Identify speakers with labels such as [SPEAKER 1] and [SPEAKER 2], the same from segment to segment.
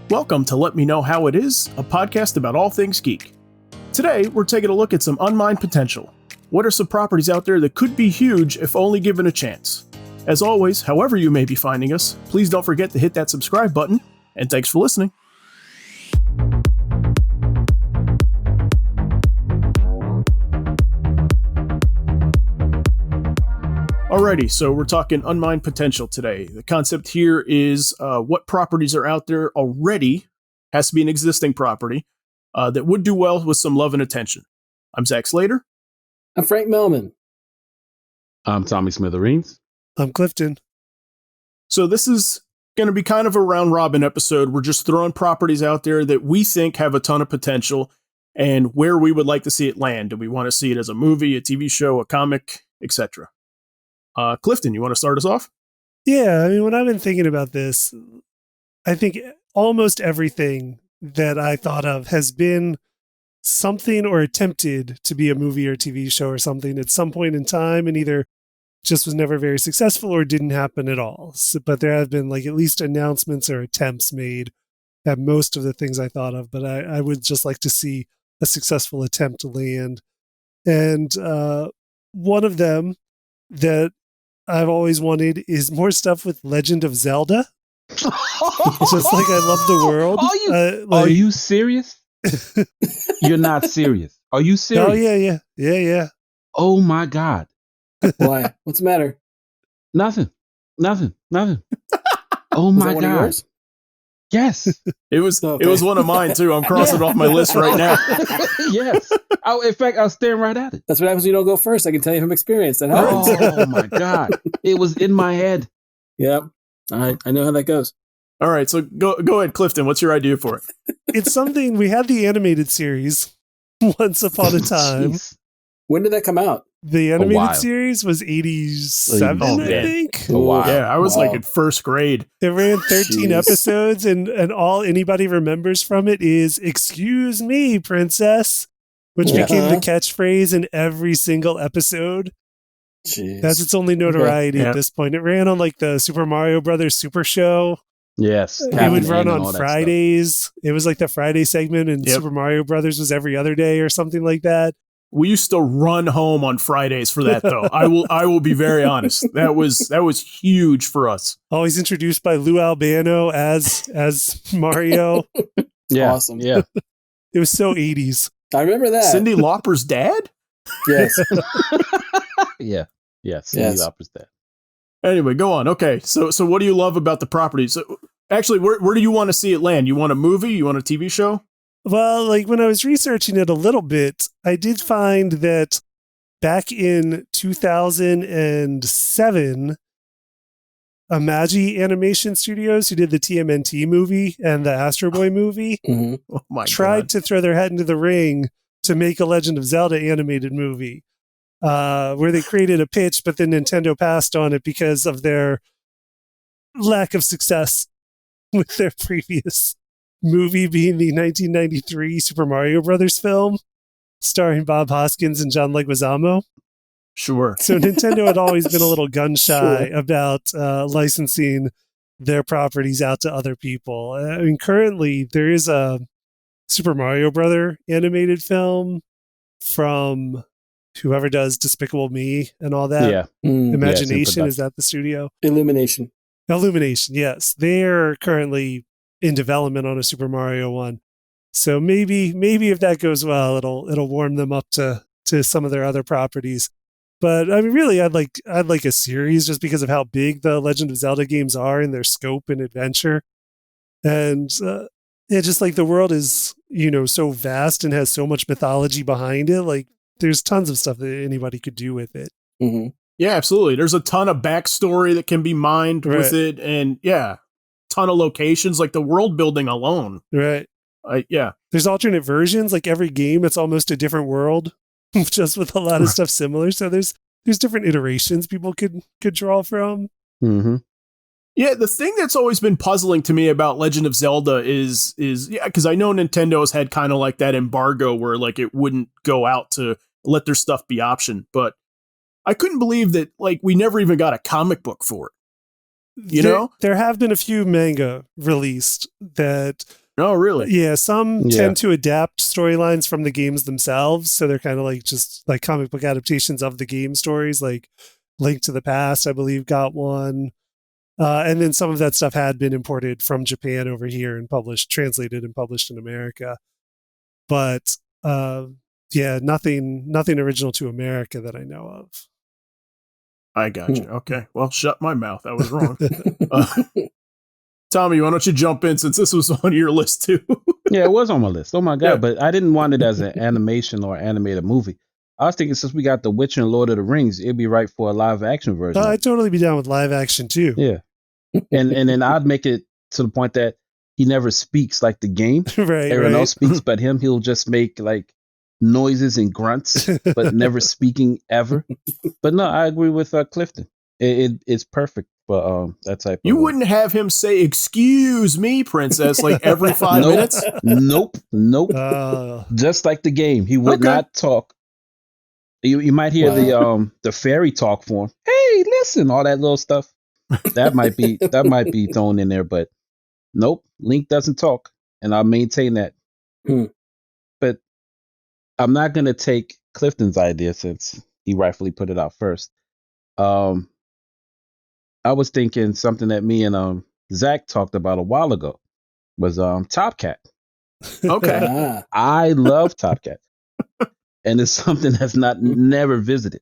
[SPEAKER 1] Welcome to Let Me Know How It Is, a podcast about all things geek. Today, we're taking a look at some unmined potential. What are some properties out there that could be huge if only given a chance? As always, however you may be finding us, please don't forget to hit that subscribe button, and thanks for listening. Alrighty, so we're talking unmined potential today. The concept here is what properties are out there already, has to be an existing property, that would do well with some love and attention. I'm Zach Slater.
[SPEAKER 2] I'm Frank Melman.
[SPEAKER 3] I'm Tommy Smithereens.
[SPEAKER 4] I'm Clifton.
[SPEAKER 1] So this is going to be kind of a round robin episode. We're just throwing properties out there that we think have a ton of potential and where we would like to see it land. Do we want to see it as a movie, a TV show, a comic, etc.? Clifton, you want to start us off?
[SPEAKER 4] Yeah, I mean, when I've been thinking about this, I think almost everything that I thought of has been something or attempted to be a movie or TV show or something at some point in time, and either just was never very successful or didn't happen at all. So, but there have been like at least announcements or attempts made at most of the things I thought of, but I would just like to see a successful attempt to land. And one of them that I've always wanted is more stuff with Legend of Zelda. Just like I love the world.
[SPEAKER 3] Are you serious? You're not serious. Are you serious?
[SPEAKER 4] Oh, yeah.
[SPEAKER 3] Oh, my God.
[SPEAKER 2] Why? What's the matter?
[SPEAKER 3] Nothing. Oh, my
[SPEAKER 2] One of
[SPEAKER 3] God.
[SPEAKER 2] yours?
[SPEAKER 3] Yes.
[SPEAKER 1] It was
[SPEAKER 2] Okay.
[SPEAKER 1] It was one of mine, too. I'm crossing it off my list right now.
[SPEAKER 3] Yes. In fact, I was staring right at it.
[SPEAKER 2] That's what happens when you don't go first. I can tell you from experience. That happens.
[SPEAKER 3] Oh, my God. It was in my head.
[SPEAKER 2] Yep. I know how that goes.
[SPEAKER 1] All right, so go ahead, Clifton. What's your idea for it?
[SPEAKER 4] It's something, we had the animated series once upon a time.
[SPEAKER 3] Jeez.
[SPEAKER 2] When did that come out?
[SPEAKER 4] The
[SPEAKER 3] while.
[SPEAKER 4] animated series was 87,
[SPEAKER 1] Oh,
[SPEAKER 4] I
[SPEAKER 1] man.
[SPEAKER 4] think.
[SPEAKER 3] A while.
[SPEAKER 1] Yeah, I was
[SPEAKER 2] Wow.
[SPEAKER 1] like in first grade.
[SPEAKER 4] It ran 13
[SPEAKER 2] Jeez.
[SPEAKER 4] episodes, and all anybody remembers from it is, "Excuse me, princess," which
[SPEAKER 2] Yeah.
[SPEAKER 4] became the catchphrase in every single episode.
[SPEAKER 2] Jeez.
[SPEAKER 4] That's its only notoriety
[SPEAKER 1] Yeah.
[SPEAKER 4] at this point. It ran on like the Super Mario Brothers Super Show.
[SPEAKER 3] Yes.
[SPEAKER 4] It
[SPEAKER 3] Captain
[SPEAKER 4] would run
[SPEAKER 3] N and all
[SPEAKER 4] on
[SPEAKER 3] that
[SPEAKER 4] Fridays. It was like the Friday segment, and
[SPEAKER 1] Yep.
[SPEAKER 4] Super Mario Brothers was every other day or something like that.
[SPEAKER 1] We used to run home on Fridays for that, though. I will be very honest. That was huge for us.
[SPEAKER 4] Always introduced by Lou Albano as Mario.
[SPEAKER 3] Yeah.
[SPEAKER 2] Awesome.
[SPEAKER 3] Yeah.
[SPEAKER 4] It was so 80s.
[SPEAKER 2] I remember that.
[SPEAKER 1] Cyndi Lauper's dad?
[SPEAKER 2] Yes.
[SPEAKER 3] Yeah. Yes.
[SPEAKER 2] Yes.
[SPEAKER 3] Lauper's dead.
[SPEAKER 1] Anyway, go on. Okay, so what do you love about the property? So, actually, where do you want to see it land? You want a movie? You want a TV show?
[SPEAKER 4] Well, like when I was researching it a little bit, I did find that back in 2007, Imagi Animation Studios, who did the TMNT movie and the Astro Boy movie,
[SPEAKER 2] Mhm.
[SPEAKER 1] Oh my
[SPEAKER 4] tried
[SPEAKER 1] God.
[SPEAKER 4] to throw their hat into the ring to make a Legend of Zelda animated movie, where they created a pitch, but then Nintendo passed on it because of their lack of success with their previous movie being the 1993 Super Mario Brothers film starring Bob Hoskins and John Leguizamo.
[SPEAKER 1] Sure.
[SPEAKER 4] So Nintendo had always been a little gun shy
[SPEAKER 2] Sure.
[SPEAKER 4] about licensing their properties out to other people. I mean, currently there is a Super Mario Brother animated film from whoever does Despicable Me and all that.
[SPEAKER 3] Yeah.
[SPEAKER 2] Mm.
[SPEAKER 4] Imagination,
[SPEAKER 3] Yeah,
[SPEAKER 4] is that the studio?
[SPEAKER 2] Illumination.
[SPEAKER 4] Illumination, yes. They're currently in development on a Super Mario one. So maybe if that goes well, it'll warm them up to some of their other properties. But I mean, really, I'd like a series just because of how big the Legend of Zelda games are in their scope and adventure. And just like the world is, so vast and has so much mythology behind it. Like there's tons of stuff that anybody could do with it.
[SPEAKER 2] Mm-hmm.
[SPEAKER 1] Yeah, absolutely. There's a ton of backstory that can be mined with
[SPEAKER 4] Right.
[SPEAKER 1] it, and yeah, ton of locations, like the world building alone.
[SPEAKER 4] Right.
[SPEAKER 1] Yeah.
[SPEAKER 4] There's alternate versions. Like every game, it's almost a different world, just with a lot of stuff similar. So there's different iterations people could draw from.
[SPEAKER 3] Mm-hmm.
[SPEAKER 1] Yeah, the thing that's always been puzzling to me about Legend of Zelda is because I know Nintendo's had kind of like that embargo where like it wouldn't go out to let their stuff be optioned, but I couldn't believe that like we never even got a comic book for it.
[SPEAKER 4] There have been a few manga released that.
[SPEAKER 1] Oh, really?
[SPEAKER 4] Yeah, some tend to adapt storylines from the games themselves, so they're kind of like just like comic book adaptations of the game stories, like Link to the Past, I believe, got one. And then some of that stuff had been imported from Japan over here and translated and published in America. But nothing original to America that I know of.
[SPEAKER 1] I got you. Okay. Well, shut my mouth. I was wrong. Tommy, why don't you jump in since this was on your list too?
[SPEAKER 3] Yeah, it was on my list. Oh my God. Yeah. But I didn't want it as an animation or animated movie. I was thinking since we got The Witcher and Lord of the Rings, it'd be right for a live action version.
[SPEAKER 4] I'd totally be down with live action too.
[SPEAKER 3] Yeah. And then I'd make it to the point that he never speaks like the game.
[SPEAKER 4] Right.
[SPEAKER 3] Everyone else speaks but him. He'll just make like noises and grunts, but never speaking ever. But no, I agree with Clifton. It's perfect for that type
[SPEAKER 1] You
[SPEAKER 3] of...
[SPEAKER 1] wouldn't have him say, "Excuse me, princess," like every 5 minutes?
[SPEAKER 3] Nope. Just like the game. He would not talk. You might hear the fairy talk for him. Hey, listen, all that little stuff. That might be thrown in there, but nope, Link doesn't talk, and I'll maintain that. But I'm not gonna take Clifton's idea since he rightfully put it out first. I was thinking something that me and Zach talked about a while ago was Top Cat.
[SPEAKER 1] Okay.
[SPEAKER 3] I love Top Cat. And it's something that's never visited.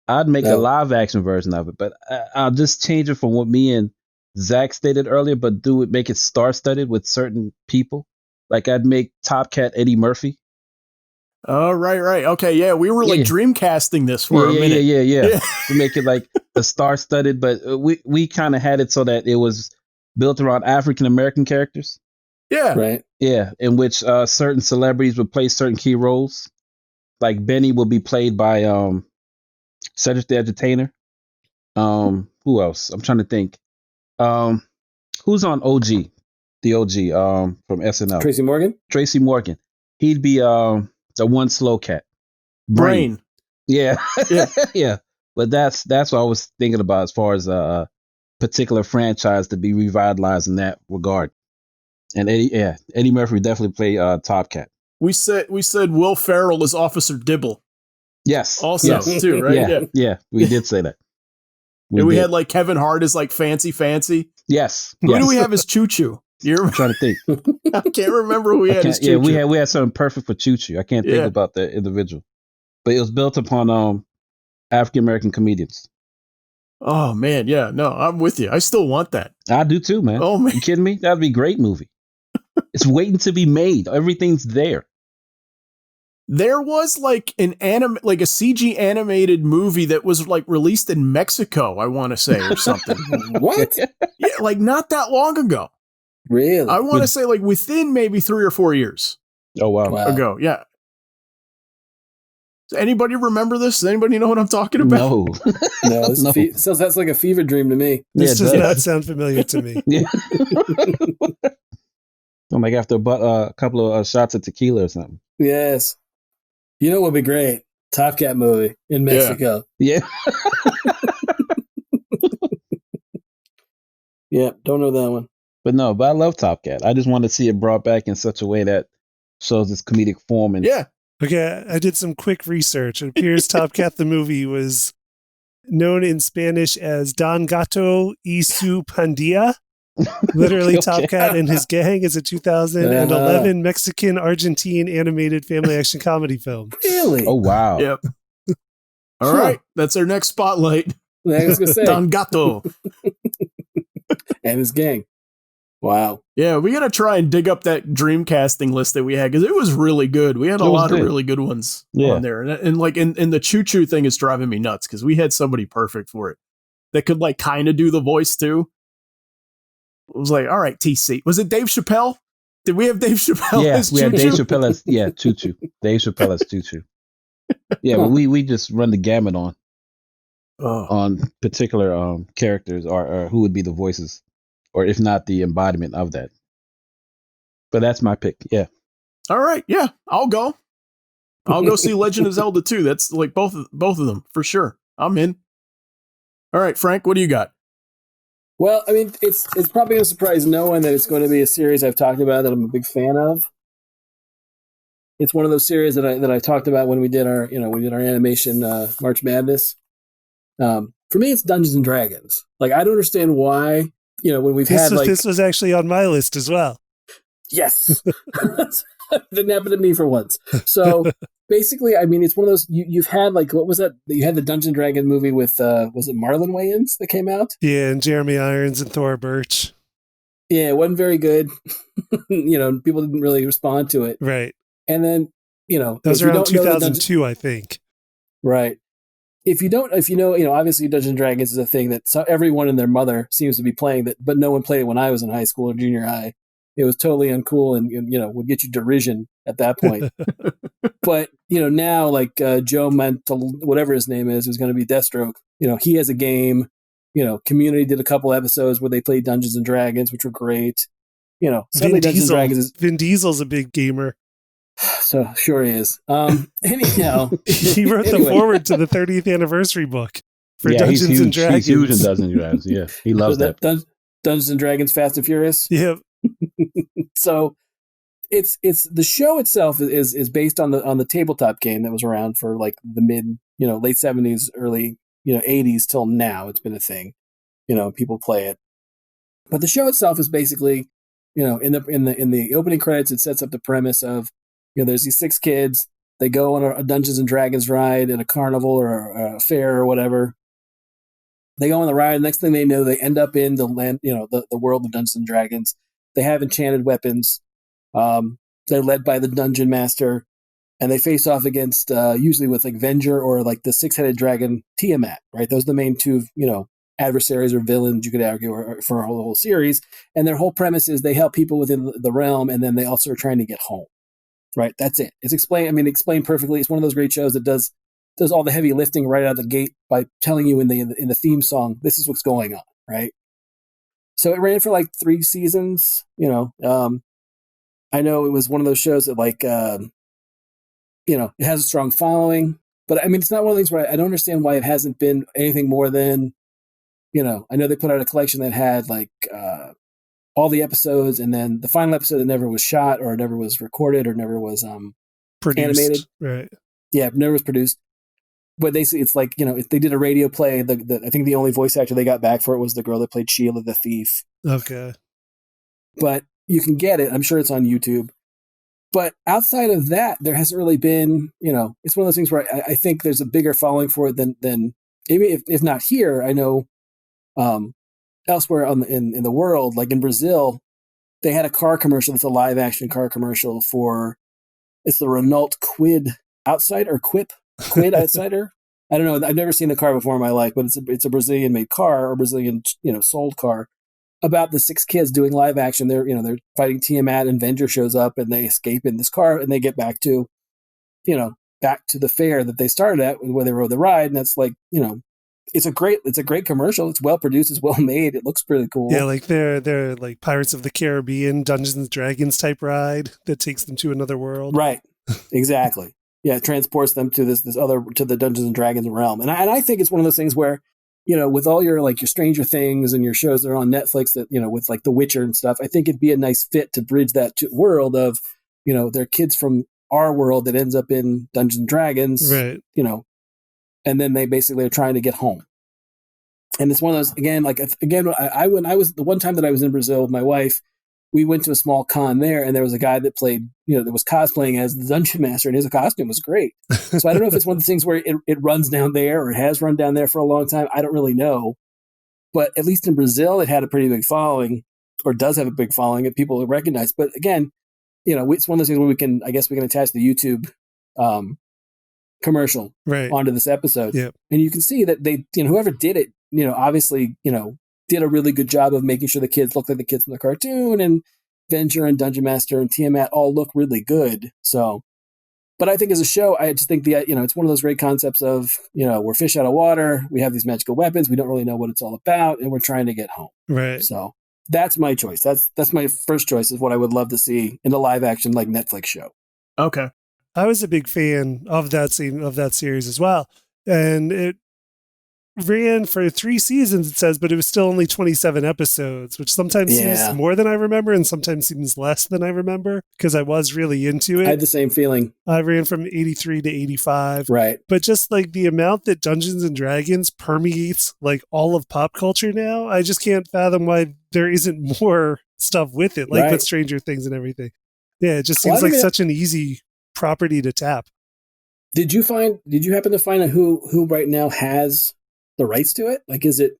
[SPEAKER 3] I'd make a live action version of it, but I'll just change it from what me and Zach stated earlier, but make it star studded with certain people. Like I'd make Top Cat Eddie Murphy.
[SPEAKER 1] Oh, right. Okay, yeah, we were like dreamcasting this for a minute.
[SPEAKER 3] Yeah. To make it like a star studded, but we kind of had it so that it was built around African American characters.
[SPEAKER 1] Yeah.
[SPEAKER 2] Right.
[SPEAKER 3] Yeah, in which certain celebrities would play certain key roles. Like Benny will be played by Cedric the Entertainer. Who else? I'm trying to think. Who's on OG? The OG from SNL. Tracy Morgan. He'd be the one slow cat. Brain. Yeah. Yeah. But that's what I was thinking about as far as a particular franchise to be revitalized in that regard. And Eddie Murphy would definitely play Top Cat.
[SPEAKER 1] We said Will Ferrell is Officer Dibble.
[SPEAKER 3] Yes.
[SPEAKER 1] Also, too, right?
[SPEAKER 3] Yeah. We did say that.
[SPEAKER 1] We had like Kevin Hart as like Fancy.
[SPEAKER 3] Yes.
[SPEAKER 1] Who do we have as Choo Choo?
[SPEAKER 3] I'm trying to think.
[SPEAKER 1] I can't remember who we had as Choo Choo.
[SPEAKER 3] Yeah, we had something perfect for Choo Choo. I can't think about the individual, but it was built upon African American comedians.
[SPEAKER 1] Oh man, yeah, no, I'm with you. I still want that.
[SPEAKER 3] I do too, man.
[SPEAKER 1] Oh man,
[SPEAKER 3] you kidding me? That'd be a great movie. It's waiting to be made. Everything's there.
[SPEAKER 1] There was like a CG animated movie that was like released in Mexico, I want to say, or something.
[SPEAKER 2] What?
[SPEAKER 1] Yeah, like not that long ago.
[SPEAKER 2] Really?
[SPEAKER 1] I want to say like within maybe 3 or 4 years.
[SPEAKER 3] Oh wow.
[SPEAKER 1] Ago, yeah. Does anybody remember this? Does anybody know what I'm talking about?
[SPEAKER 3] No.
[SPEAKER 2] No. So that's like a fever dream to me.
[SPEAKER 4] This does not sound familiar to me.
[SPEAKER 3] Yeah. I'm like after a couple of shots of tequila or something.
[SPEAKER 2] Yes. You know what would be great? Top Cat movie in Mexico.
[SPEAKER 3] Yeah.
[SPEAKER 2] Yeah, don't know that one.
[SPEAKER 3] But I love Top Cat. I just want to see it brought back in such a way that shows its comedic form. And
[SPEAKER 4] Okay, I did some quick research. It appears Top Cat the movie was known in Spanish as Don Gato y su Pandilla. Literally, Top Cat and His Gang is a 2011 Mexican-Argentine animated family action comedy film.
[SPEAKER 2] Really?
[SPEAKER 3] Oh, wow.
[SPEAKER 1] Yep. All right. That's our next spotlight.
[SPEAKER 2] I was going to say.
[SPEAKER 1] Don Gato.
[SPEAKER 2] And His Gang. Wow.
[SPEAKER 1] Yeah, we got to try and dig up that Dreamcasting list that we had because it was really good. We had a lot of really good ones on there. And like, and the Choo Choo thing is driving me nuts because we had somebody perfect for it that could like kind of do the voice too. It was like, all right, TC. Was it Dave Chappelle? Did we have Dave Chappelle?
[SPEAKER 3] Yeah, we had Dave
[SPEAKER 1] Choo-Choo?
[SPEAKER 3] Chappelle as Choo Choo. Dave Chappelle as Choo Choo. Yeah, but we just run the gamut on particular characters or who would be the voices, or if not the embodiment of that. But that's my pick. Yeah.
[SPEAKER 1] All right. Yeah, I'll go see Legend of Zelda 2. That's like both of them for sure. I'm in. All right, Frank, what do you got?
[SPEAKER 2] Well, I mean, it's probably going to surprise no one that it's going to be a series I've talked about that I'm a big fan of. It's one of those series that I talked about when we did our animation March Madness. For me, it's Dungeons and Dragons. Like, I don't understand why. When we've had
[SPEAKER 4] this was actually on my list as well.
[SPEAKER 2] Yes, didn't happen to me for once. So basically, I mean, it's one of those you've had like what was that? You had the Dungeons and Dragon movie with was it Marlon Wayans that came out?
[SPEAKER 4] Yeah, and Jeremy Irons and Thora Birch.
[SPEAKER 2] Yeah, it wasn't very good. People didn't really respond to it.
[SPEAKER 4] Right.
[SPEAKER 2] And then,
[SPEAKER 4] that was around 2002, I think.
[SPEAKER 2] Right. If you know, obviously Dungeons and Dragons is a thing that everyone and their mother seems to be playing that, but no one played it when I was in high school or junior high. It was totally uncool and, would get you derision at that point. But, now like Joe Mental, whatever his name is, who's going to be Deathstroke, he has a game. Community did a couple episodes where they played Dungeons and Dragons, which were great.
[SPEAKER 4] Vin Diesel's a big gamer.
[SPEAKER 2] So sure he is. Anyhow,
[SPEAKER 4] he wrote the foreword to the 30th anniversary book for Dungeons and Dragons.
[SPEAKER 3] He's huge in Dungeons and Dragons. Yeah, he loves that.
[SPEAKER 2] Dungeons and Dragons, Fast and Furious.
[SPEAKER 4] Yep.
[SPEAKER 2] So it's the show itself is based on the tabletop game that was around for like the mid late 70s, early 80s till now. It's been a thing. People play it, but the show itself is basically in the opening credits it sets up the premise of there's these 6 kids. They go on a Dungeons and Dragons ride at a carnival or a fair or whatever. They go on the ride. Next thing they know, they end up in the land, the world of Dungeons and Dragons. They have enchanted weapons. They're led by the dungeon master, and they face off against usually with like Venger or like the 6-headed dragon Tiamat. Right, those are the main 2 adversaries or villains you could argue for the whole series. And their whole premise is they help people within the realm, and then they also are trying to get home. Right, that's it. It's explained perfectly. It's one of those great shows that does all the heavy lifting right out of the gate by telling you in the theme song, this is what's going on, right? So it ran for like 3 seasons. I know it was one of those shows that like, it has a strong following, but I mean, it's not one of those where I don't understand why it hasn't been anything more than, I know they put out a collection that had like, all the episodes, and then the final episode that never was shot or never was recorded or never was
[SPEAKER 4] produced,
[SPEAKER 2] animated.
[SPEAKER 4] Right.
[SPEAKER 2] Yeah, never was produced. But it's like, if they did a radio play, I think the only voice actor they got back for it was the girl that played Sheila the Thief.
[SPEAKER 4] Okay. But
[SPEAKER 2] you can get it. I'm sure it's on YouTube. But outside of that, there hasn't really been, it's one of those things where I think there's a bigger following for it than maybe if not here. I know elsewhere in the world, like in Brazil, they had a car commercial that's a live action car commercial it's the Renault Kwid Outsider or Quid Outsider. I don't know. I've never seen the car before in my life, but it's a Brazilian made car or Brazilian sold car about the 6 kids doing live action. They're fighting Tiamat, and Venger shows up, and they escape in this car, and they get back to the fair that they started at where they rode the ride, and that's like it's a great commercial. It's well produced. It's well made. It looks pretty cool.
[SPEAKER 4] Yeah, like they're like Pirates of the Caribbean, Dungeons and Dragons type ride that takes them to another world.
[SPEAKER 2] Right. Exactly. Yeah, it transports them to to the Dungeons and Dragons realm. And I think it's one of those things where, with all your like your Stranger Things and your shows that are on Netflix that, with like The Witcher and stuff, I think it'd be a nice fit to bridge that world of, they're kids from our world that ends up in Dungeons and Dragons,
[SPEAKER 4] right?
[SPEAKER 2] And then they basically are trying to get home. And it's one of those, again, when I was the one time that I was in Brazil with my wife, we went to a small con there, and there was a guy that played, that was cosplaying as the Dungeon Master, and his costume was great. So I don't know if it's one of the things where it runs down there or it has run down there for a long time. I don't really know. But at least in Brazil, it had a pretty big following, or does have a big following that people recognize. But again, it's one of those things where we can attach the YouTube commercial onto this episode.
[SPEAKER 4] Yep.
[SPEAKER 2] And you can see that they, whoever did it, obviously, did a really good job of making sure the kids look like the kids from the cartoon, and Venger and Dungeon Master and Tiamat all look really good. So, but I think as a show, I just think it's one of those great concepts of, we're fish out of water. We have these magical weapons. We don't really know what it's all about, and we're trying to get home.
[SPEAKER 4] Right.
[SPEAKER 2] So that's my choice. That's my first choice, is what I would love to see in a live action, like Netflix show.
[SPEAKER 1] Okay.
[SPEAKER 4] I was a big fan of that series as well. And ran for 3 seasons, it says, but it was still only 27 episodes, which sometimes seems more than I remember and sometimes seems less than I remember because I was really into it.
[SPEAKER 2] I had the same feeling.
[SPEAKER 4] I ran from 83 to 85.
[SPEAKER 2] Right.
[SPEAKER 4] But just like the amount that Dungeons and Dragons permeates like all of pop culture now, I just can't fathom why there isn't more stuff with it, like with Stranger Things and everything. Yeah, it just seems like such an easy property to tap.
[SPEAKER 2] Did you happen to find out who right now has the rights to it? Like, is it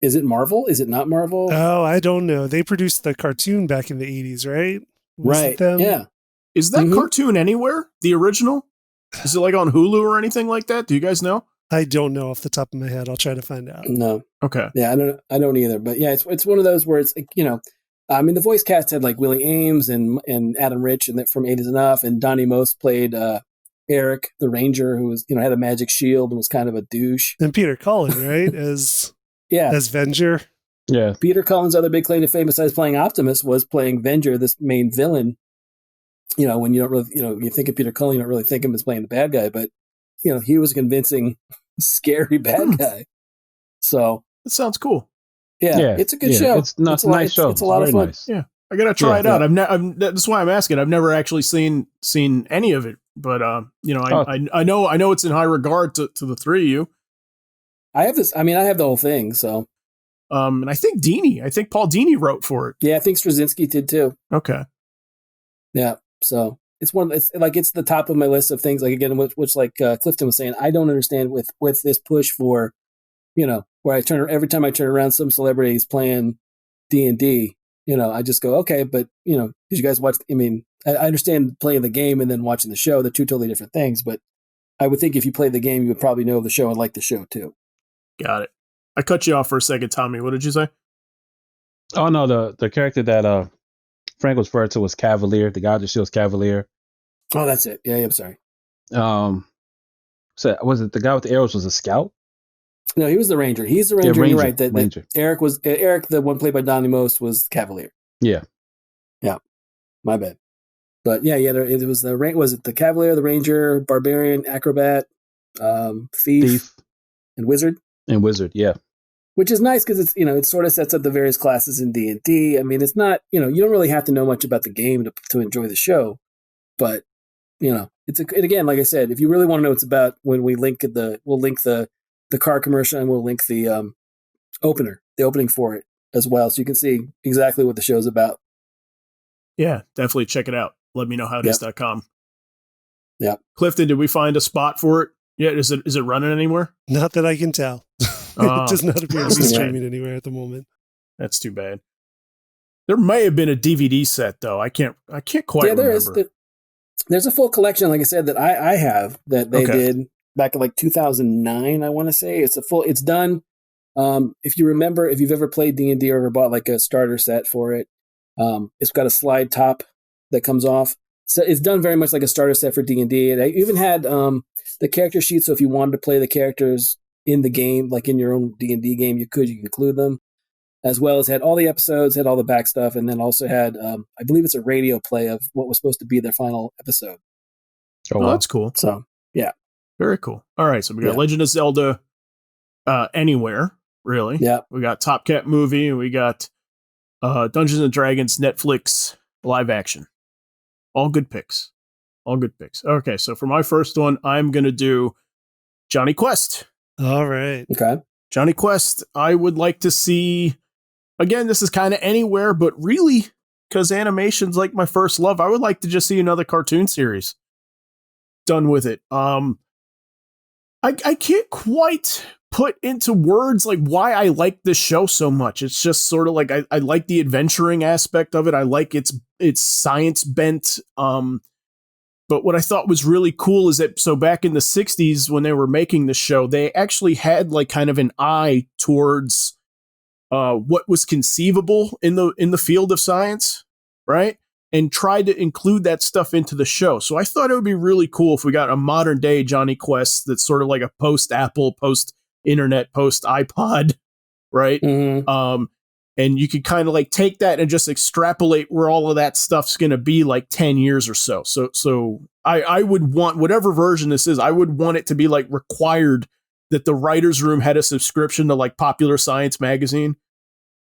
[SPEAKER 2] Marvel? Is it not Marvel?
[SPEAKER 4] Oh, I don't know. They produced the cartoon back in the 80s, right?
[SPEAKER 2] Right. Yeah.
[SPEAKER 1] Is that cartoon anywhere? The original? Is it like on Hulu or anything like that? Do you guys know?
[SPEAKER 4] I don't know off the top of my head. I'll try to find out.
[SPEAKER 2] No.
[SPEAKER 1] Okay.
[SPEAKER 2] Yeah, I don't either. But yeah, it's one of those where it's, you know, I mean, the voice cast had like Willie Ames and Adam Rich and from 8 is Enough, and Donnie Most played Eric, the Ranger, who was, you know, had a magic shield and was kind of a douche.
[SPEAKER 4] And Peter Cullen, right? As Venger.
[SPEAKER 3] Yeah.
[SPEAKER 2] Peter Cullen's other big claim to fame besides playing Optimus was playing Venger, this main villain. You know, when you don't really, you know, you think of Peter Cullen, you don't really think of him as playing the bad guy, but, you know, he was a convincing, scary bad guy. So.
[SPEAKER 1] That sounds cool.
[SPEAKER 2] Yeah. It's a good show.
[SPEAKER 3] It's a nice show.
[SPEAKER 2] It's a lot of fun.
[SPEAKER 3] Nice.
[SPEAKER 1] Yeah. I gotta try it out. That's why I'm asking. I've never actually seen any of it, but you know, I know it's in high regard to the three of you.
[SPEAKER 2] I have this. I mean, I have the whole thing. So,
[SPEAKER 1] and I think Paul Dini wrote for it.
[SPEAKER 2] Yeah, I think Straczynski did too.
[SPEAKER 1] Okay.
[SPEAKER 2] Yeah. So it's it's the top of my list of things. Like again, which like Clifton was saying, I don't understand with this push for, you know, where every time I turn around, some celebrity is playing D&D. You know, I just go, okay, but, you know, did you guys watch? I mean, I understand playing the game and then watching the show. They're two totally different things. But I would think if you played the game, you would probably know the show and like the show too.
[SPEAKER 1] Got it. I cut you off for a second, Tommy. What did you say?
[SPEAKER 3] Oh, no, the character that Frank was referred to was Cavalier, the guy that shows Cavalier.
[SPEAKER 2] Oh, that's it. Yeah, I'm sorry.
[SPEAKER 3] So was it the guy with the arrows was a scout?
[SPEAKER 2] No, he was the Ranger. He's the Ranger.
[SPEAKER 3] Yeah, Ranger.
[SPEAKER 2] You're right. That
[SPEAKER 3] Ranger.
[SPEAKER 2] Eric, the one played by Donnie Most, was Cavalier.
[SPEAKER 3] Yeah.
[SPEAKER 2] Yeah. My bad. But yeah, it was the Cavalier, the Ranger, Barbarian, Acrobat, Thief, and Wizard.
[SPEAKER 3] And Wizard, yeah.
[SPEAKER 2] Which is nice because it's, you know, it sort of sets up the various classes in D&D. I mean, it's not, you know, you don't really have to know much about the game to enjoy the show, but you know, and again, like I said, if you really want to know what it's about, when we'll link the car commercial and we'll link the opening for it as well, so you can see exactly what the show's about.
[SPEAKER 1] Yeah, definitely check it out. Let me know how it is.com.
[SPEAKER 2] Yeah.
[SPEAKER 1] Clifton, did we find a spot for it? Yeah, is it running anywhere?
[SPEAKER 4] Not that I can tell. It does not appear to be streaming anywhere at the moment.
[SPEAKER 1] That's too bad. There may have been a DVD set though. I can't quite remember.
[SPEAKER 2] There's a full collection, like I said, that I have that they did back in like 2009. I want to say it's done. If you remember, if you've ever played D&D or ever bought like a starter set for it, it's got a slide top that comes off. So it's done very much like a starter set for D&D. And I even had the character sheet. So if you wanted to play the characters in the game, like in your own D&D game, you could include them, as well as had all the episodes, had all the back stuff, and then also had, I believe it's a radio play of what was supposed to be their final episode.
[SPEAKER 1] Oh, wow. That's cool.
[SPEAKER 2] So, yeah.
[SPEAKER 1] Very cool. All right, so we got Legend of Zelda Anywhere, really.
[SPEAKER 2] Yeah.
[SPEAKER 1] We got Top Cat movie, and we got Dungeons and Dragons Netflix live action. All good picks. Okay, so for my first one, I'm going to do Johnny Quest.
[SPEAKER 4] All right.
[SPEAKER 2] Okay.
[SPEAKER 1] Johnny Quest, I would like to see, again, this is kind of anywhere, but really, because animation's like my first love, I would like to just see another cartoon series done with it. I can't quite put into words like why I like this show so much. It's just sort of like I like the adventuring aspect of it. I like its science bent. But what I thought was really cool is that, so back in the 60s when they were making the show, they actually had like kind of an eye towards what was conceivable in the field of science, right? And tried to include that stuff into the show. So I thought it would be really cool if we got a modern day Johnny Quest that's sort of like a post-Apple, post-internet, post-iPod, right?
[SPEAKER 2] Mm-hmm.
[SPEAKER 1] And you could kind of like take that and just extrapolate where all of that stuff's going to be like 10 years or so. So I would want, whatever version this is, I would want it to be like required that the writer's room had a subscription to like Popular Science magazine.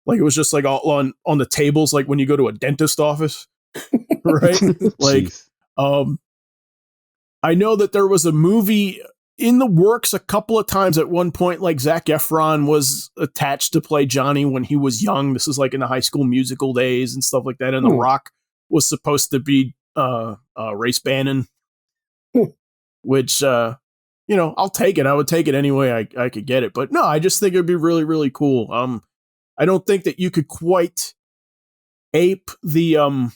[SPEAKER 1] Like it was just like all on the tables, like when you go to a dentist office, right? Like, I know that there was a movie in the works a couple of times at one point, like Zac Efron was attached to play Johnny when he was young. This is like in the High School Musical days and stuff like that. And The Rock was supposed to be Race Bannon, which, I'll take it. I would take it any way I could get it. But no, I just think it'd be really, really cool. I don't think that you could quite ape the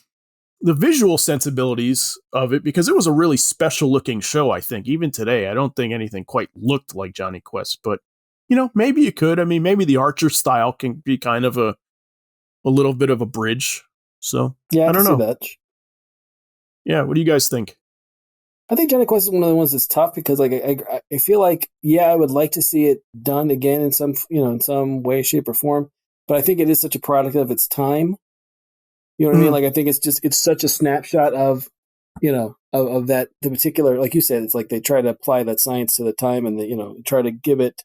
[SPEAKER 1] visual sensibilities of it because it was a really special looking show. I think even today, I don't think anything quite looked like Johnny Quest, but maybe you could. I mean, maybe the Archer style can be kind of a little bit of a bridge. So
[SPEAKER 2] yeah,
[SPEAKER 1] I don't know.
[SPEAKER 2] That.
[SPEAKER 1] Yeah. What do you guys think?
[SPEAKER 2] I think Johnny Quest is one of the ones that's tough because like I feel like, I would like to see it done again in some way, shape or form. But I think it is such a product of its time. You know what I mean? Like, I think it's such a snapshot of, of that, the particular, like you said, it's like they try to apply that science to the time and they, try to give it,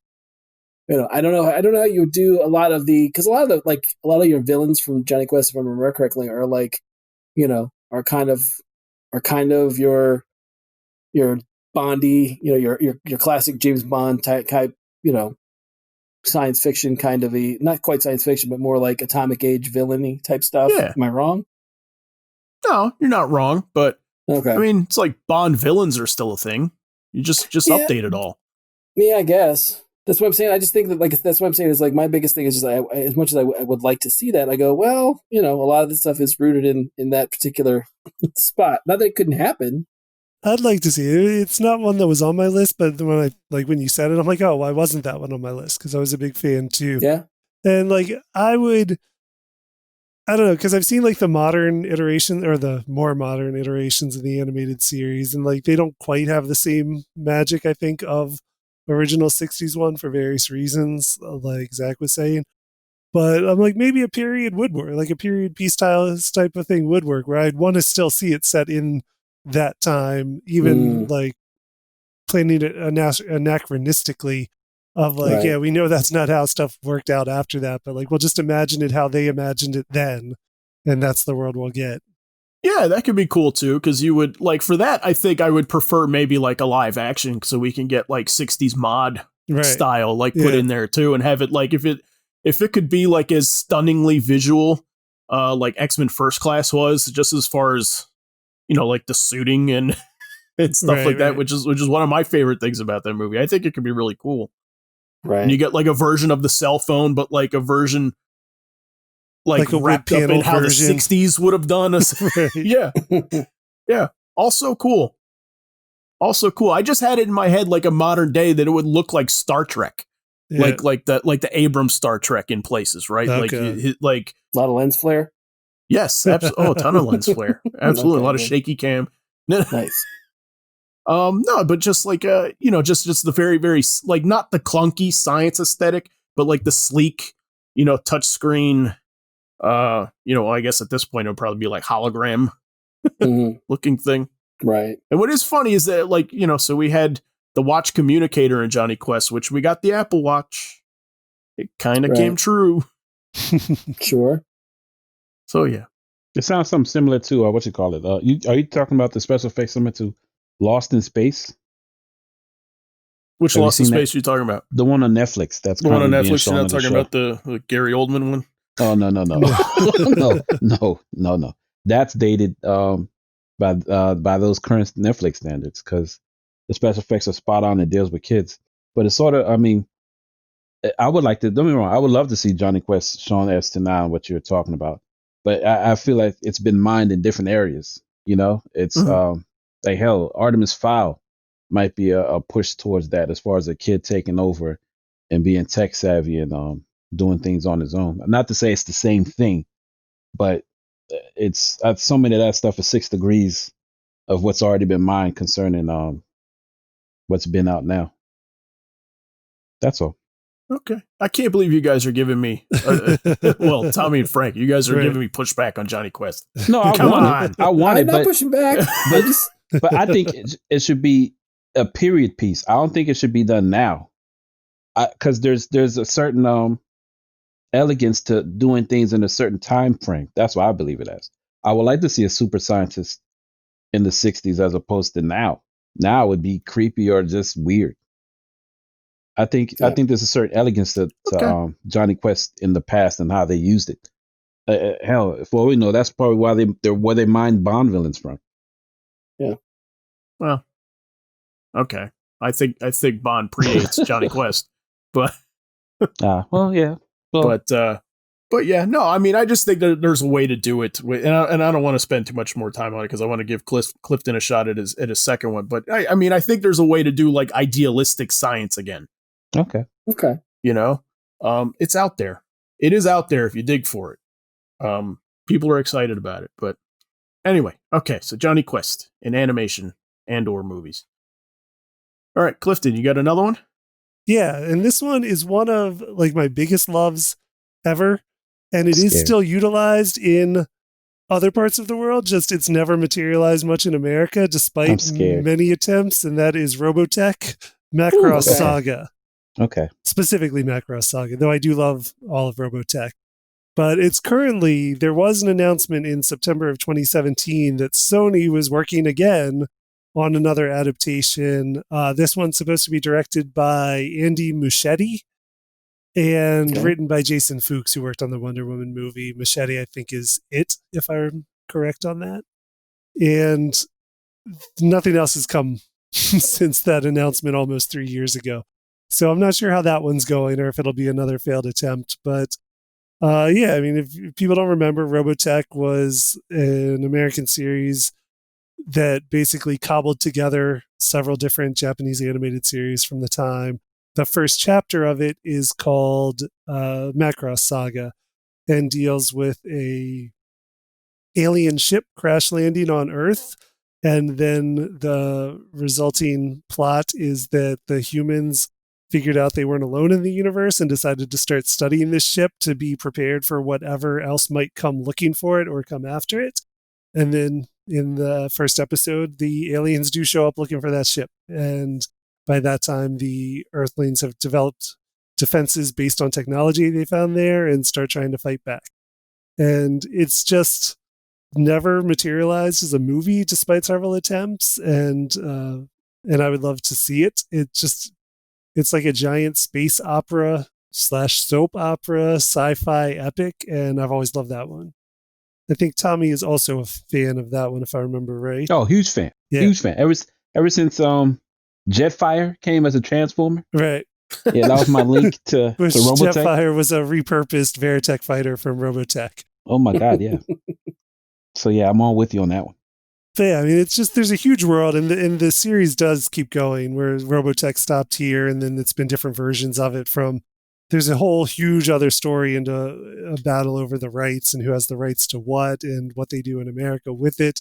[SPEAKER 2] I don't know how you would do a lot of because a lot of your villains from Johnny Quest, if I remember correctly, are like, are kind of your Bondy, your classic James Bond type, science fiction kind of not quite science fiction, but more like atomic age villainy type stuff.
[SPEAKER 1] Yeah.
[SPEAKER 2] Am I wrong?
[SPEAKER 1] No, you're not wrong, but
[SPEAKER 2] okay.
[SPEAKER 1] I mean, it's like Bond villains are still a thing. You just update it all.
[SPEAKER 2] Yeah, I guess. That's what I'm saying. I just think that that's what I'm saying is like my biggest thing is just as much as I would like to see that, I go, well, a lot of this stuff is rooted in that particular spot. Not that it couldn't happen.
[SPEAKER 4] I'd like to see it. It's not one that was on my list, but when you said it, I'm like, oh, why wasn't that one on my list? Because I was a big fan too.
[SPEAKER 2] Yeah.
[SPEAKER 4] And like, I don't know, because I've seen like the modern iteration or the more modern iterations of the animated series, and like they don't quite have the same magic, I think, of original 60s one for various reasons, like Zach was saying. But I'm like, maybe a period would work, like a period piece type of thing would work, where I'd want to still see it set in that time, even like planning it anachronistically of like, right. Yeah, we know that's not how stuff worked out after that, but like, we'll just imagine it how they imagined it then, and that's the world we'll get.
[SPEAKER 1] Yeah, that could be cool too, because you would, like, for that, I think I would prefer maybe like a live action so we can get like 60s mod style, like put in there too, and have it like, if it could be like as stunningly visual, like X-Men First Class was, just as far as, like the suiting and stuff like that, which is one of my favorite things about that movie. I think it could be really cool.
[SPEAKER 2] Right.
[SPEAKER 1] And you get like a version of the cell phone, but like a version like wrapped up in how version. The 60s would have done. Yeah. Yeah. Also cool. I just had it in my head like a modern day that it would look like Star Trek. Yeah. Like the Abrams Star Trek in places, right?
[SPEAKER 2] Okay.
[SPEAKER 1] Like
[SPEAKER 2] a lot of lens flare.
[SPEAKER 1] Yes, absolutely. Oh, a ton of lens flare. Absolutely. Okay, a lot of shaky cam.
[SPEAKER 2] Nice.
[SPEAKER 1] No, but just like just the very, very, like, not the clunky science aesthetic, but like the sleek, touch screen, I guess at this point it would probably be like hologram looking thing.
[SPEAKER 2] Right.
[SPEAKER 1] And what is funny is that, like, so we had the watch communicator in Johnny Quest, which we got the Apple Watch. It kind of came true.
[SPEAKER 2] Sure.
[SPEAKER 1] So yeah,
[SPEAKER 3] it sounds something similar to are you talking about the special effects similar to Lost in Space?
[SPEAKER 1] Which Lost in Space are you talking about?
[SPEAKER 3] The one on Netflix. That's
[SPEAKER 1] the one on Netflix. You're not talking about the Gary Oldman one?
[SPEAKER 3] Oh no no. That's dated by those current Netflix standards because the special effects are spot on. It deals with kids, but it's sort of. I mean, I would like to. Don't get me wrong. I would love to see Johnny Quest shown as to now what you're talking about. But I feel like it's been mined in different areas. It's like hell. Artemis Fowl might be a push towards that as far as a kid taking over and being tech savvy and doing things on his own. Not to say it's the same thing, but it's so many of that stuff is 6 degrees of what's already been mined concerning what's been out now. That's all.
[SPEAKER 1] Okay. I can't believe you guys are giving me, well, Tommy and Frank, you guys are giving me pushback on Johnny Quest.
[SPEAKER 3] No, I want
[SPEAKER 2] I'm
[SPEAKER 3] it.
[SPEAKER 2] not pushing back.
[SPEAKER 3] But I think it should be a period piece. I don't think it should be done now. because there's a certain elegance to doing things in a certain time frame. That's what I believe it as. I would like to see a super scientist in the 60s as opposed to now. Now it would be creepy or just weird. I think there's a certain elegance to Johnny Quest in the past and how they used it. Hell, for all we know, that's probably why they mined Bond villains from.
[SPEAKER 2] Yeah.
[SPEAKER 1] Well, okay. I think Bond predates Johnny Quest, but
[SPEAKER 3] Well, yeah. Well,
[SPEAKER 1] but yeah, no. I mean, I just think that there's a way to do it, and I don't want to spend too much more time on it because I want to give Clifton a shot at his second one. But I mean, I think there's a way to do like idealistic science again.
[SPEAKER 3] okay.
[SPEAKER 1] You know, it's out there. It is out there if you dig for it. People are excited about it. But anyway, okay. So Johnny Quest in animation and/or movies. All right, Clifton, you got another one?
[SPEAKER 4] Yeah, and this one is one of like my biggest loves ever, and it is still utilized in other parts of the world. Just it's never materialized much in America, despite many attempts, and that is Robotech Macross Saga.
[SPEAKER 3] Okay.
[SPEAKER 4] Specifically Macross Saga, though I do love all of Robotech. But it's currently, there was an announcement in September of 2017 that Sony was working again on another adaptation. This one's supposed to be directed by Andy Muschietti and written by Jason Fuchs, who worked on the Wonder Woman movie. Muschietti, I think, is it, if I'm correct on that. And nothing else has come since that announcement almost 3 years ago. So I'm not sure how that one's going or if it'll be another failed attempt. But yeah, I mean, if people don't remember, Robotech was an American series that basically cobbled together several different Japanese animated series from the time. The first chapter of it is called Macross Saga and deals with a alien ship crash landing on Earth. And then the resulting plot is that the humans figured out they weren't alone in the universe and decided to start studying this ship to be prepared for whatever else might come looking for it or come after it. And then in the first episode, the aliens do show up looking for that ship. And by that time, the Earthlings have developed defenses based on technology they found there and start trying to fight back. And it's just never materialized as a movie despite several attempts. And I would love to see it. It's like a giant space opera / soap opera, sci-fi epic. And I've always loved that one. I think Tommy is also a fan of that one, if I remember right.
[SPEAKER 3] Oh, huge fan. Yeah. Huge fan. Ever since Jetfire came as a Transformer.
[SPEAKER 4] Right.
[SPEAKER 3] Yeah, that was my link to Robotech.
[SPEAKER 4] Jetfire was a repurposed Veritech fighter from Robotech.
[SPEAKER 3] Oh my God, yeah. So yeah, I'm all with you on that one.
[SPEAKER 4] But yeah, I mean, it's just, there's a huge world, and the series does keep going, where Robotech stopped here, and then it's been different versions of it from. There's a whole huge other story into a battle over the rights and who has the rights to what and what they do in America with it.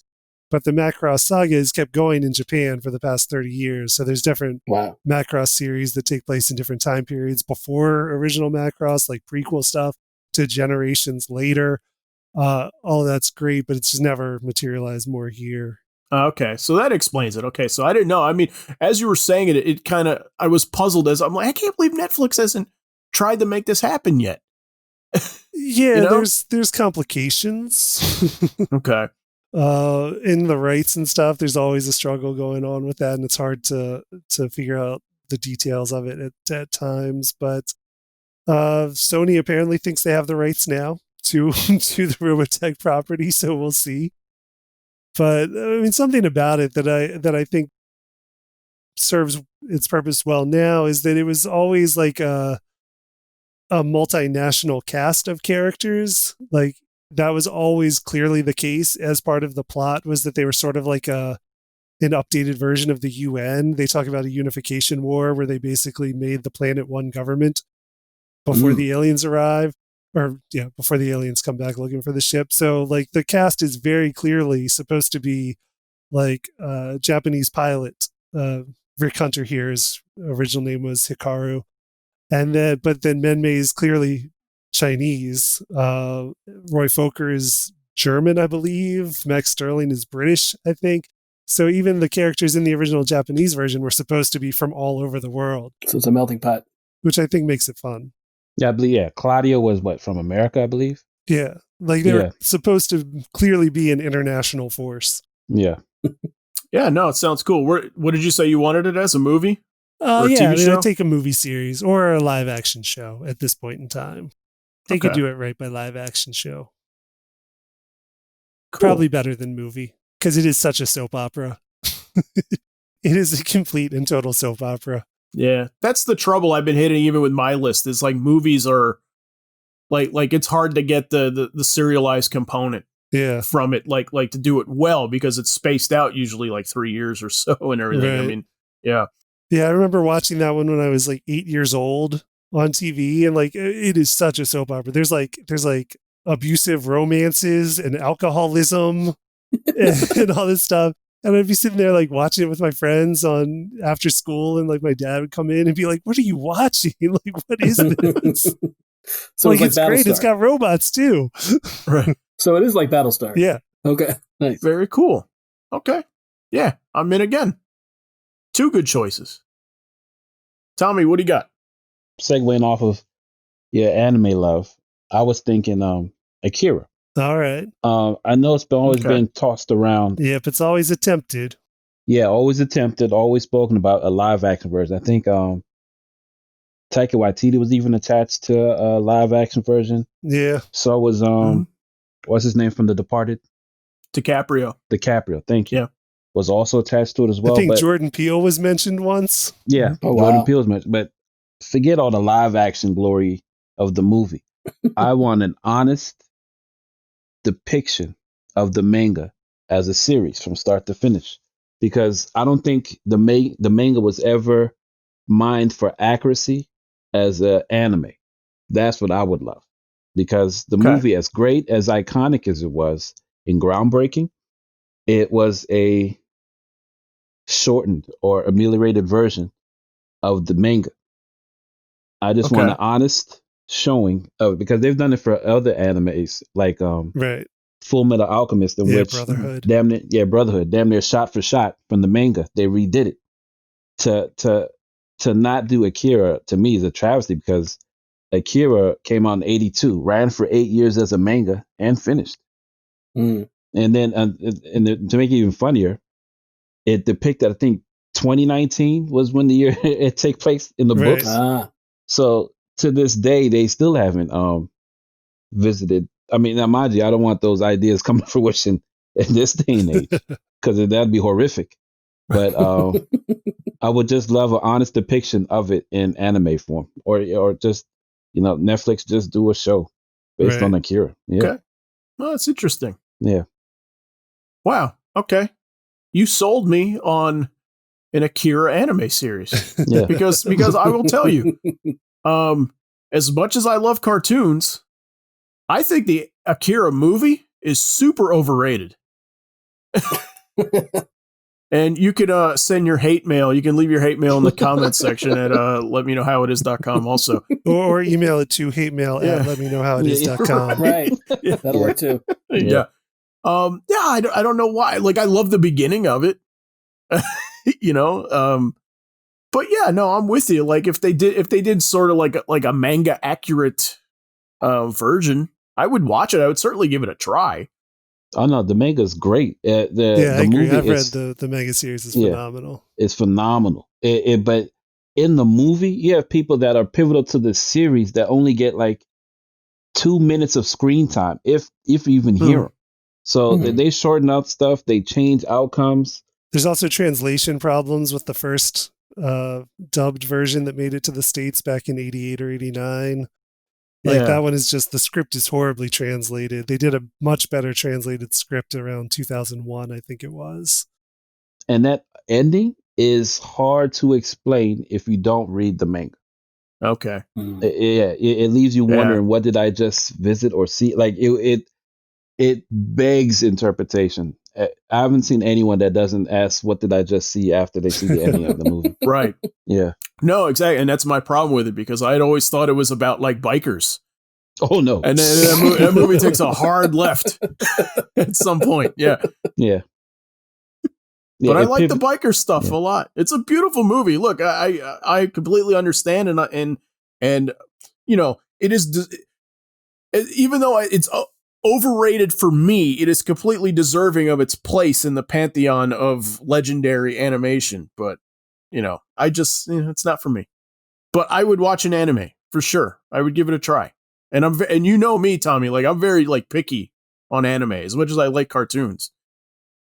[SPEAKER 4] But the Macross Saga has kept going in Japan for the past 30 years. So there's different Macross series that take place in different time periods before original Macross, like prequel stuff, to generations later. All that's great, but it's just never materialized more here.
[SPEAKER 1] Okay, so that explains it. Okay, so I didn't know. I mean, as you were saying it, it kind of, I was puzzled as I'm like, I can't believe Netflix hasn't tried to make this happen yet.
[SPEAKER 4] Yeah, you know? there's complications.
[SPEAKER 1] Okay.
[SPEAKER 4] In the rights and stuff, there's always a struggle going on with that, and it's hard to figure out the details of it at times. But Sony apparently thinks they have the rights now to the Robotech property, so we'll see. But I mean, something about it that I think serves its purpose well now is that it was always like a multinational cast of characters. Like, that was always clearly the case as part of the plot, was that they were sort of like an updated version of the UN. They talk about a unification war where they basically made the planet one government before the aliens arrive, or before the aliens come back looking for the ship. So like the cast is very clearly supposed to be like Japanese pilot. Rick Hunter here, his original name was Hikaru. But then Menmei is clearly Chinese. Roy Fokker is German, I believe. Max Sterling is British, I think. So even the characters in the original Japanese version were supposed to be from all over the world.
[SPEAKER 2] So it's a melting pot.
[SPEAKER 4] which I think makes it fun.
[SPEAKER 3] Yeah, I believe. Yeah, Claudio was from America, I believe.
[SPEAKER 4] Yeah, like they're supposed to clearly be an international force.
[SPEAKER 3] Yeah.
[SPEAKER 1] Yeah, no, it sounds cool. What did you say you wanted it as, a movie? Or a
[SPEAKER 4] Yeah,
[SPEAKER 1] TV show?
[SPEAKER 4] I'd take a movie series or a live action show at this point in time. They could do it right by live action show.
[SPEAKER 1] Cool.
[SPEAKER 4] Probably better than movie because it is such a soap opera. It is a complete and total soap opera.
[SPEAKER 1] Yeah, that's the trouble I've been hitting even with my list. Is like movies are like it's hard to get the serialized component from it, like to do it well, because it's spaced out usually like 3 years or so and everything.
[SPEAKER 4] Right.
[SPEAKER 1] I mean, yeah.
[SPEAKER 4] Yeah, I remember watching that one when I was like 8 years old on TV, and like it is such a soap opera. There's like abusive romances and alcoholism and all this stuff. And I'd be sitting there like watching it with my friends on after school, and like my dad would come in and be like, "What are you watching? Like, what is this?"
[SPEAKER 2] So
[SPEAKER 4] like
[SPEAKER 2] it's
[SPEAKER 4] great.
[SPEAKER 2] Battlestar.
[SPEAKER 4] It's got robots too.
[SPEAKER 1] Right.
[SPEAKER 2] So it is like Battlestar.
[SPEAKER 4] Yeah.
[SPEAKER 2] Okay. Nice.
[SPEAKER 1] Very cool. Okay. Yeah, I'm in again. 2 good choices. Tommy, what do you got?
[SPEAKER 3] Segueing off of your anime love, I was thinking Akira.
[SPEAKER 4] All right.
[SPEAKER 3] I know it's always been tossed around.
[SPEAKER 4] Yep, it's always attempted.
[SPEAKER 3] Yeah, always attempted, always spoken about a live action version. I think Taika Waititi was even attached to a live action version.
[SPEAKER 4] Yeah.
[SPEAKER 3] So was what's his name from The Departed?
[SPEAKER 1] DiCaprio.
[SPEAKER 3] Thank you.
[SPEAKER 1] Yeah.
[SPEAKER 3] Was also attached to it as well.
[SPEAKER 4] I think
[SPEAKER 3] but,
[SPEAKER 4] Jordan Peele was mentioned once.
[SPEAKER 3] Yeah, Jordan Peele was mentioned. But forget all the live action glory of the movie. I want an honest depiction of the manga as a series from start to finish, because I don't think the manga was ever mined for accuracy as an anime. That's what I would love, because the movie, as great, as iconic as it was and groundbreaking, it was a shortened or ameliorated version of the manga. I just want an honest showing of, because they've done it for other animes like Full Metal Alchemist, in which
[SPEAKER 4] Brotherhood.
[SPEAKER 3] Brotherhood, damn near shot for shot from the manga, they redid it. To not do Akira, to me, is a travesty, because Akira came out in 1982, ran for 8 years as a manga, and finished. And then to make it even funnier, it depicted, I think 2019 was when the year it take place in the books. So to this day, they still haven't visited. I mean, now mind you, I don't want those ideas coming to fruition in this day and age, because that'd be horrific. But I would just love an honest depiction of it in anime form, or just, Netflix just do a show based on Akira. Yeah.
[SPEAKER 1] Okay. Well, that's interesting.
[SPEAKER 3] Yeah.
[SPEAKER 1] Wow. Okay. You sold me on an Akira anime series.
[SPEAKER 3] Yeah.
[SPEAKER 1] Because I will tell you, as much as I love cartoons, I think the Akira movie is super overrated. And you could send your hate mail. You can leave your hate mail in the comments section at letmeknowhowitis.com also.
[SPEAKER 4] Or email it to hatememail@letmeknowhowitis.com.
[SPEAKER 2] Right. That'll work too.
[SPEAKER 1] Yeah. I don't know why. Like, I love the beginning of it. But yeah, no, I'm with you. Like, if they did sort of like a manga accurate version, I would watch it. I would certainly give it a try.
[SPEAKER 3] Oh no, the manga is great.
[SPEAKER 4] I
[SPEAKER 3] the
[SPEAKER 4] agree.
[SPEAKER 3] movie
[SPEAKER 4] I've read the manga series. Is phenomenal.
[SPEAKER 3] It's phenomenal. But in the movie, you have people that are pivotal to the series that only get like 2 minutes of screen time, if you even hear them. So they shorten out stuff. They change outcomes.
[SPEAKER 4] There's also translation problems with the first dubbed version that made it to the States back in 88 or 89. Like that one is just, the script is horribly translated. They did a much better translated script around 2001, I think it was.
[SPEAKER 3] And that ending is hard to explain if you don't read the manga.
[SPEAKER 1] Okay.
[SPEAKER 3] It leaves you wondering, what did I just visit or see? Like it begs interpretation. I haven't seen anyone that doesn't ask, what did I just see, after they see the ending of the movie.
[SPEAKER 1] Right.
[SPEAKER 3] Yeah.
[SPEAKER 1] No, exactly. And that's my problem with it, because I'd always thought it was about like bikers.
[SPEAKER 3] Oh, no.
[SPEAKER 1] And then that movie takes a hard left at some point. Yeah.
[SPEAKER 3] Yeah.
[SPEAKER 1] But I like the biker stuff a lot. It's a beautiful movie. Look, I completely understand, and And, it is, even though it's overrated for me, it is completely deserving of its place in the pantheon of legendary animation. But, it's not for me. But I would watch an anime for sure. I would give it a try. And and you know me, Tommy, like I'm very like picky on anime as much as I like cartoons.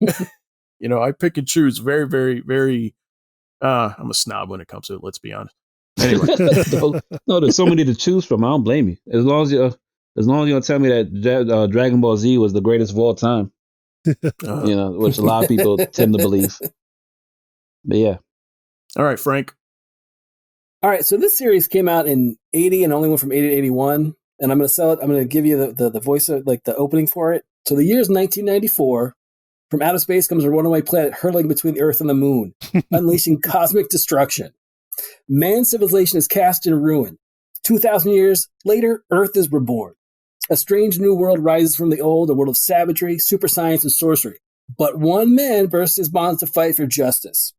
[SPEAKER 1] I pick and choose very, very, very. I'm a snob when it comes to it. Let's be honest. Anyway,
[SPEAKER 3] no, there's so many to choose from. I don't blame you. As long as you don't tell me that Dragon Ball Z was the greatest of all time, which a lot of people tend to believe. But yeah.
[SPEAKER 1] All right, Frank.
[SPEAKER 2] All right, so this series came out in 80 and only went from 80 to 81. And I'm going to sell it. I'm going to give you the voice of like the opening for it. So the year is 1994. From outer space comes a runaway planet hurtling between the Earth and the Moon, unleashing cosmic destruction. Man's civilization is cast in ruin. 2,000 years later, Earth is reborn. A strange new world rises from the old, a world of savagery, super science, and sorcery. But one man bursts his bonds to fight for justice.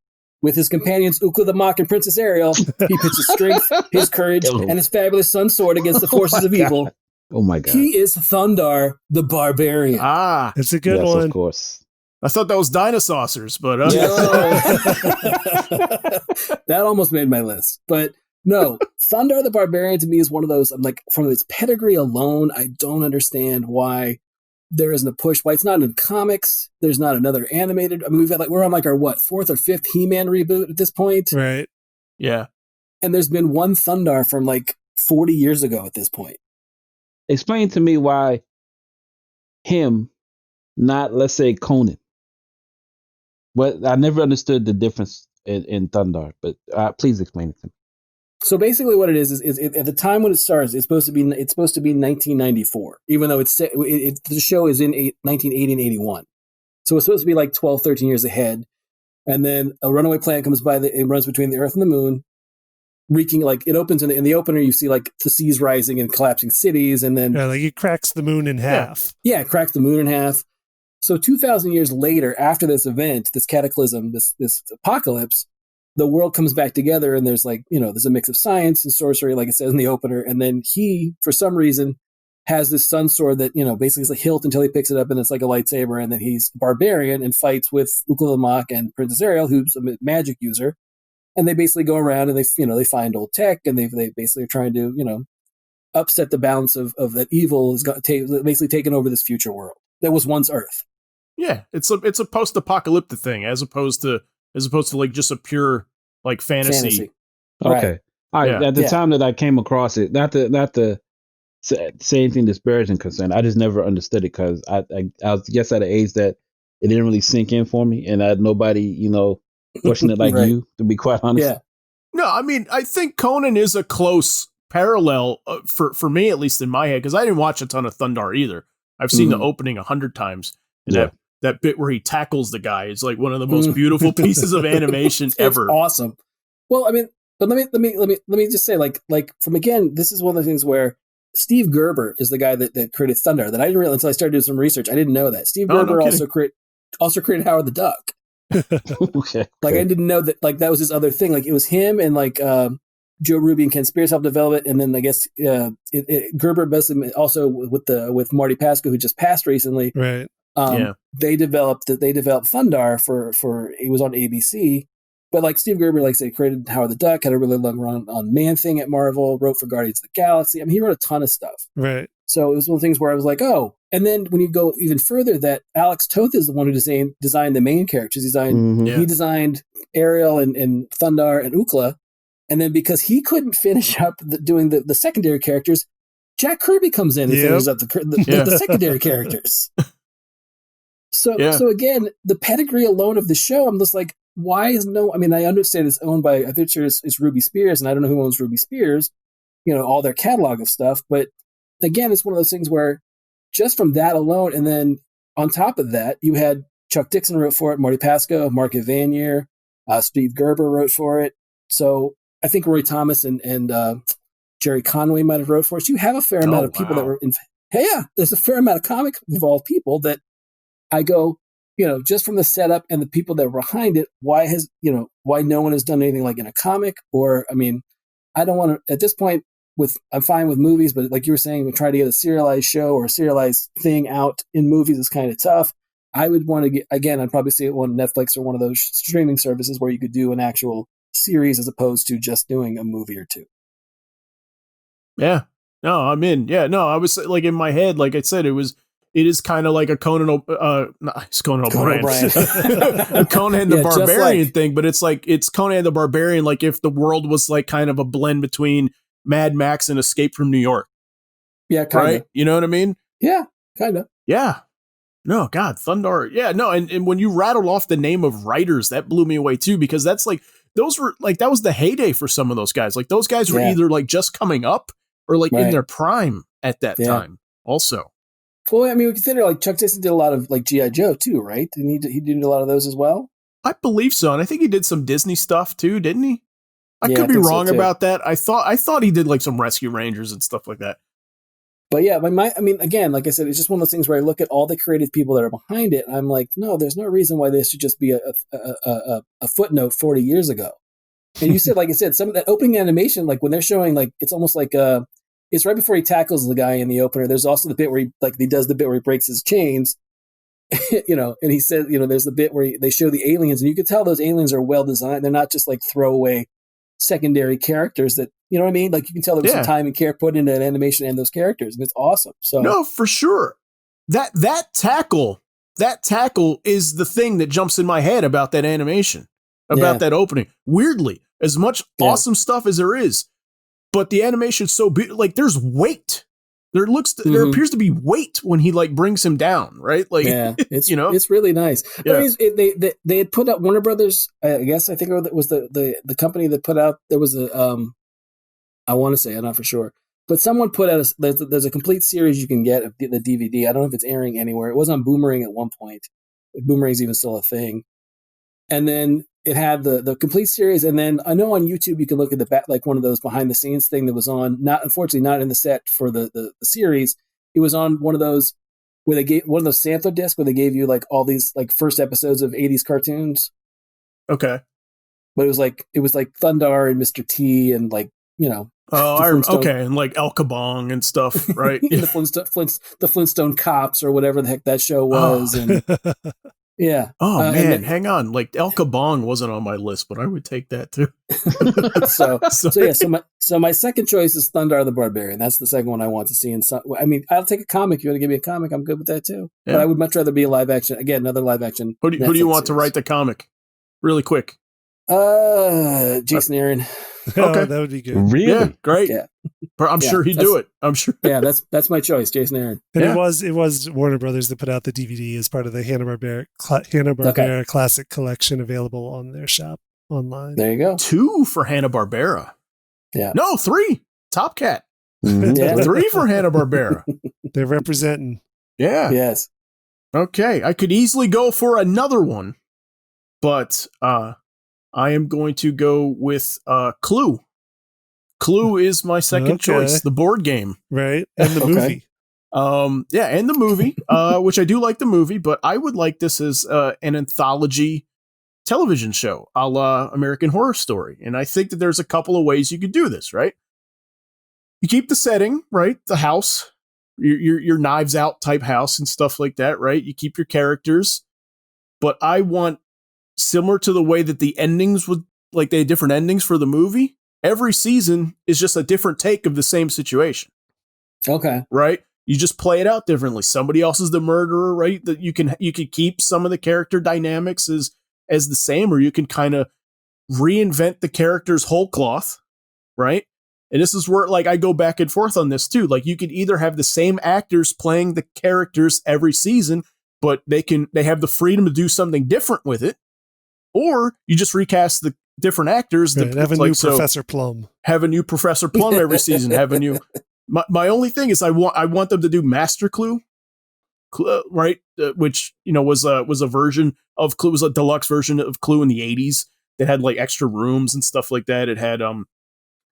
[SPEAKER 2] With his companions Ukla the Mock and Princess Ariel, he pits his strength, his courage, and his fabulous sun sword against the forces of evil.
[SPEAKER 3] Oh my God.
[SPEAKER 2] He is Thundar the Barbarian.
[SPEAKER 1] Ah,
[SPEAKER 4] it's a good one.
[SPEAKER 3] Of course.
[SPEAKER 1] I thought that was dinosaurs, but
[SPEAKER 2] that almost made my list. But no, Thundar the Barbarian to me is one of those. I'm like, from its pedigree alone, I don't understand why there isn't a push. Why it's not in comics? There's not another animated. I mean, we're on like our fourth or fifth He-Man reboot at this point,
[SPEAKER 4] right?
[SPEAKER 1] Yeah,
[SPEAKER 2] and there's been one Thundar from like 40 years ago at this point.
[SPEAKER 3] Explain to me why him, not let's say Conan. But I never understood the difference in Thundar, but please explain it to me.
[SPEAKER 2] So basically, what it is at the time when it starts, it's supposed to be 1994, even though the show is in 1980 and 81. So it's supposed to be like 12, 13 years ahead. And then a runaway planet comes by, it runs between the Earth and the Moon, wreaking like it opens in the opener. You see like the seas rising and collapsing cities, and then
[SPEAKER 4] like it cracks the moon in half.
[SPEAKER 2] Yeah, it cracks the moon in half. So 2,000 years later, after this event, this cataclysm, this apocalypse, the world comes back together, and there's like, there's a mix of science and sorcery, like it says in the opener. And then he, for some reason, has this sun sword that, basically is a hilt until he picks it up and it's like a lightsaber. And then he's a barbarian and fights with Ukla the Mock and Princess Ariel, who's a magic user. And they basically go around and they find old tech, and they basically are trying to, upset the balance of that evil is basically taken over this future world that was once Earth.
[SPEAKER 1] Yeah, it's a post-apocalyptic thing as opposed to like just a pure like fantasy.
[SPEAKER 3] Okay. All right. At the time that I came across it, not to say anything disparaging concern, I just never understood it because I was guess at an age that it didn't really sink in for me, and I had nobody watching it like
[SPEAKER 2] right.
[SPEAKER 3] you, to be quite honest.
[SPEAKER 2] Yeah.
[SPEAKER 1] No, I mean I think Conan is a close parallel for me, at least in my head, because I didn't watch a ton of Thundar either. I've seen the opening 100 times. And that bit where he tackles the guy is like one of the most beautiful pieces of animation ever.
[SPEAKER 2] It's awesome. Well, I mean, but let me just say, like from again, this is one of the things where Steve Gerber is the guy that created Thundar that I didn't realize until I started doing some research. I didn't know that Steve Gerber also created Howard the Duck.
[SPEAKER 3] Okay.
[SPEAKER 2] Like I didn't know that. Like that was his other thing. Like it was him and like Joe Ruby and Ken Spears helped develop it, and then I guess Gerber basically also with Marty Pasco, who just passed recently.
[SPEAKER 4] Right.
[SPEAKER 2] They developed Thundar for it was on ABC, but like Steve Gerber, like I said, created Howard the Duck, had a really long run on Man-Thing at Marvel, wrote for Guardians of the Galaxy. I mean, he wrote a ton of stuff.
[SPEAKER 4] Right.
[SPEAKER 2] So it was one of the things where I was like, oh. And then when you go even further, that Alex Toth is the one who designed the main characters. He designed Ariel and Thundar and Ukla. And then because he couldn't finish up doing the secondary characters, Jack Kirby comes in and finishes up the secondary characters. So again, the pedigree alone of the show, I'm just like, why is I mean, I understand it's owned by, I think it's Ruby Spears, and I don't know who owns Ruby Spears, all their catalog of stuff. But again, it's one of those things where just from that alone, and then on top of that, you had Chuck Dixon wrote for it, Marty Pasco, Mark Evanier, Steve Gerber wrote for it. So I think Roy Thomas and Jerry Conway might have wrote for it. So you have a fair amount of people that were there's a fair amount of comic involved people that I go, just from the setup and the people that were behind it, why no one has done anything like in a comic? Or, I mean, I don't want to, at this point, I'm fine with movies, but like you were saying, we try to get a serialized show or a serialized thing out in movies is kind of tough. I would want to get, again, I'd probably see it on Netflix or one of those streaming services where you could do an actual series as opposed to just doing a movie or two.
[SPEAKER 1] Yeah. No, I'm in. Yeah. No, I was like in my head, like I said, it is kind of like a Conan O'Brien. A Conan the Barbarian thing, but it's Conan the Barbarian, like if the world was like kind of a blend between Mad Max and Escape from New York.
[SPEAKER 2] Yeah, kind of.
[SPEAKER 1] Right? You know what I mean?
[SPEAKER 2] Yeah, kind of.
[SPEAKER 1] Yeah. No, God, Thundar. Yeah, no, and when you rattled off the name of writers, that blew me away too, because that's like, those were like, that was the heyday for some of those guys. Like those guys were either like just coming up or like in their prime at that time also.
[SPEAKER 2] Well, I mean, we consider like Chuck Dixon did a lot of like G.I. Joe too, right? Didn't he did a lot of those as well?
[SPEAKER 1] I believe so. And I think he did some Disney stuff too, didn't he? I could be wrong about that. I thought he did like some Rescue Rangers and stuff like that.
[SPEAKER 2] But yeah, I mean, again, like I said, it's just one of those things where I look at all the creative people that are behind it, and I'm like, no, there's no reason why this should just be a footnote 40 years ago. And you said, like I said, some of that opening animation, like when they're showing, like it's almost like it's right before he tackles the guy in the opener. There's also the bit where he does the bit where he breaks his chains, and he says, there's the bit where they show the aliens, and you can tell those aliens are well designed. They're not just like throwaway secondary characters that, you know what I mean? Like you can tell there was some time and care put into that animation and those characters, and it's awesome. So
[SPEAKER 1] no, for sure. That tackle is the thing that jumps in my head about that animation, about that opening. Weirdly, as much awesome stuff as there is, but the animation's so beautiful. Like there's weight. There appears to be weight when he like brings him down, right? Like,
[SPEAKER 2] it's it's really nice.
[SPEAKER 1] Yeah.
[SPEAKER 2] But they had put out Warner Brothers. I guess I think it was the company that put out. There was I want to say, I'm not for sure, but someone put out there's a complete series you can get of the DVD. I don't know if it's airing anywhere. It was on Boomerang at one point. Boomerang's even still a thing. And then it had the complete series, and then I know on YouTube you can look at the back, like one of those behind the scenes thing that was on. Unfortunately, not in the set for the series. It was on one of those where they gave one of those sampler discs where they gave you like all these like first episodes of 80s cartoons.
[SPEAKER 1] Okay,
[SPEAKER 2] but it was like Thundar and Mr. T and like
[SPEAKER 1] and like El Kabong and stuff, right?
[SPEAKER 2] the Flintstone Cops or whatever the heck that show was, and. Yeah.
[SPEAKER 1] Oh man, hang on. Like El Kabong wasn't on my list, but I would take that too.
[SPEAKER 2] So my second choice is Thundar the Barbarian. That's the second one I want to see. I mean, I'll take a comic. You want to give me a comic? I'm good with that too. Yeah. But I would much rather be a live action. Again, another live action.
[SPEAKER 1] Who do you want to write the comic? Really quick.
[SPEAKER 2] Jason Aaron.
[SPEAKER 1] Okay,
[SPEAKER 4] that would be good.
[SPEAKER 3] Really?
[SPEAKER 1] Yeah, great.
[SPEAKER 2] Yeah.
[SPEAKER 1] I'm sure he'd do it. I'm sure.
[SPEAKER 2] Yeah, that's my choice, Jason Aaron.
[SPEAKER 4] And it was Warner Brothers that put out the DVD as part of the Hanna-Barbera Classic Collection available on their shop online.
[SPEAKER 2] There you go.
[SPEAKER 1] 2 for Hanna-Barbera.
[SPEAKER 2] Yeah.
[SPEAKER 1] No, 3. Top Cat.
[SPEAKER 3] Mm-hmm.
[SPEAKER 2] Yeah.
[SPEAKER 1] 3 for Hanna-Barbera.
[SPEAKER 4] They're representing.
[SPEAKER 1] Yeah.
[SPEAKER 2] Yes.
[SPEAKER 1] Okay, I could easily go for another one, but I am going to go with Clue. Clue is my second choice, the board game.
[SPEAKER 4] Right, and the movie.
[SPEAKER 1] And the movie, which I do like the movie, but I would like this as an anthology television show, a la American Horror Story. And I think that there's a couple of ways you could do this, right? You keep the setting, right? The house, your Knives Out type house and stuff like that, right? You keep your characters, but I want, similar to the way that the endings would, like they had different endings for the movie, every season is just a different take of the same situation.
[SPEAKER 2] Okay.
[SPEAKER 1] Right? You just play it out differently. Somebody else is the murderer, right? That you can keep some of the character dynamics as the same, or you can kind of reinvent the characters whole cloth, right? And this is where like I go back and forth on this too. Like you could either have the same actors playing the characters every season, but they have the freedom to do something different with it, or you just recast the different actors.
[SPEAKER 4] Right, have a new Professor Plum.
[SPEAKER 1] Have a new Professor Plum every season. Have a new. My only thing is I want them to do Master Clue, right? Which was a version of Clue, was a deluxe version of Clue in the 80s that had like extra rooms and stuff like that. It had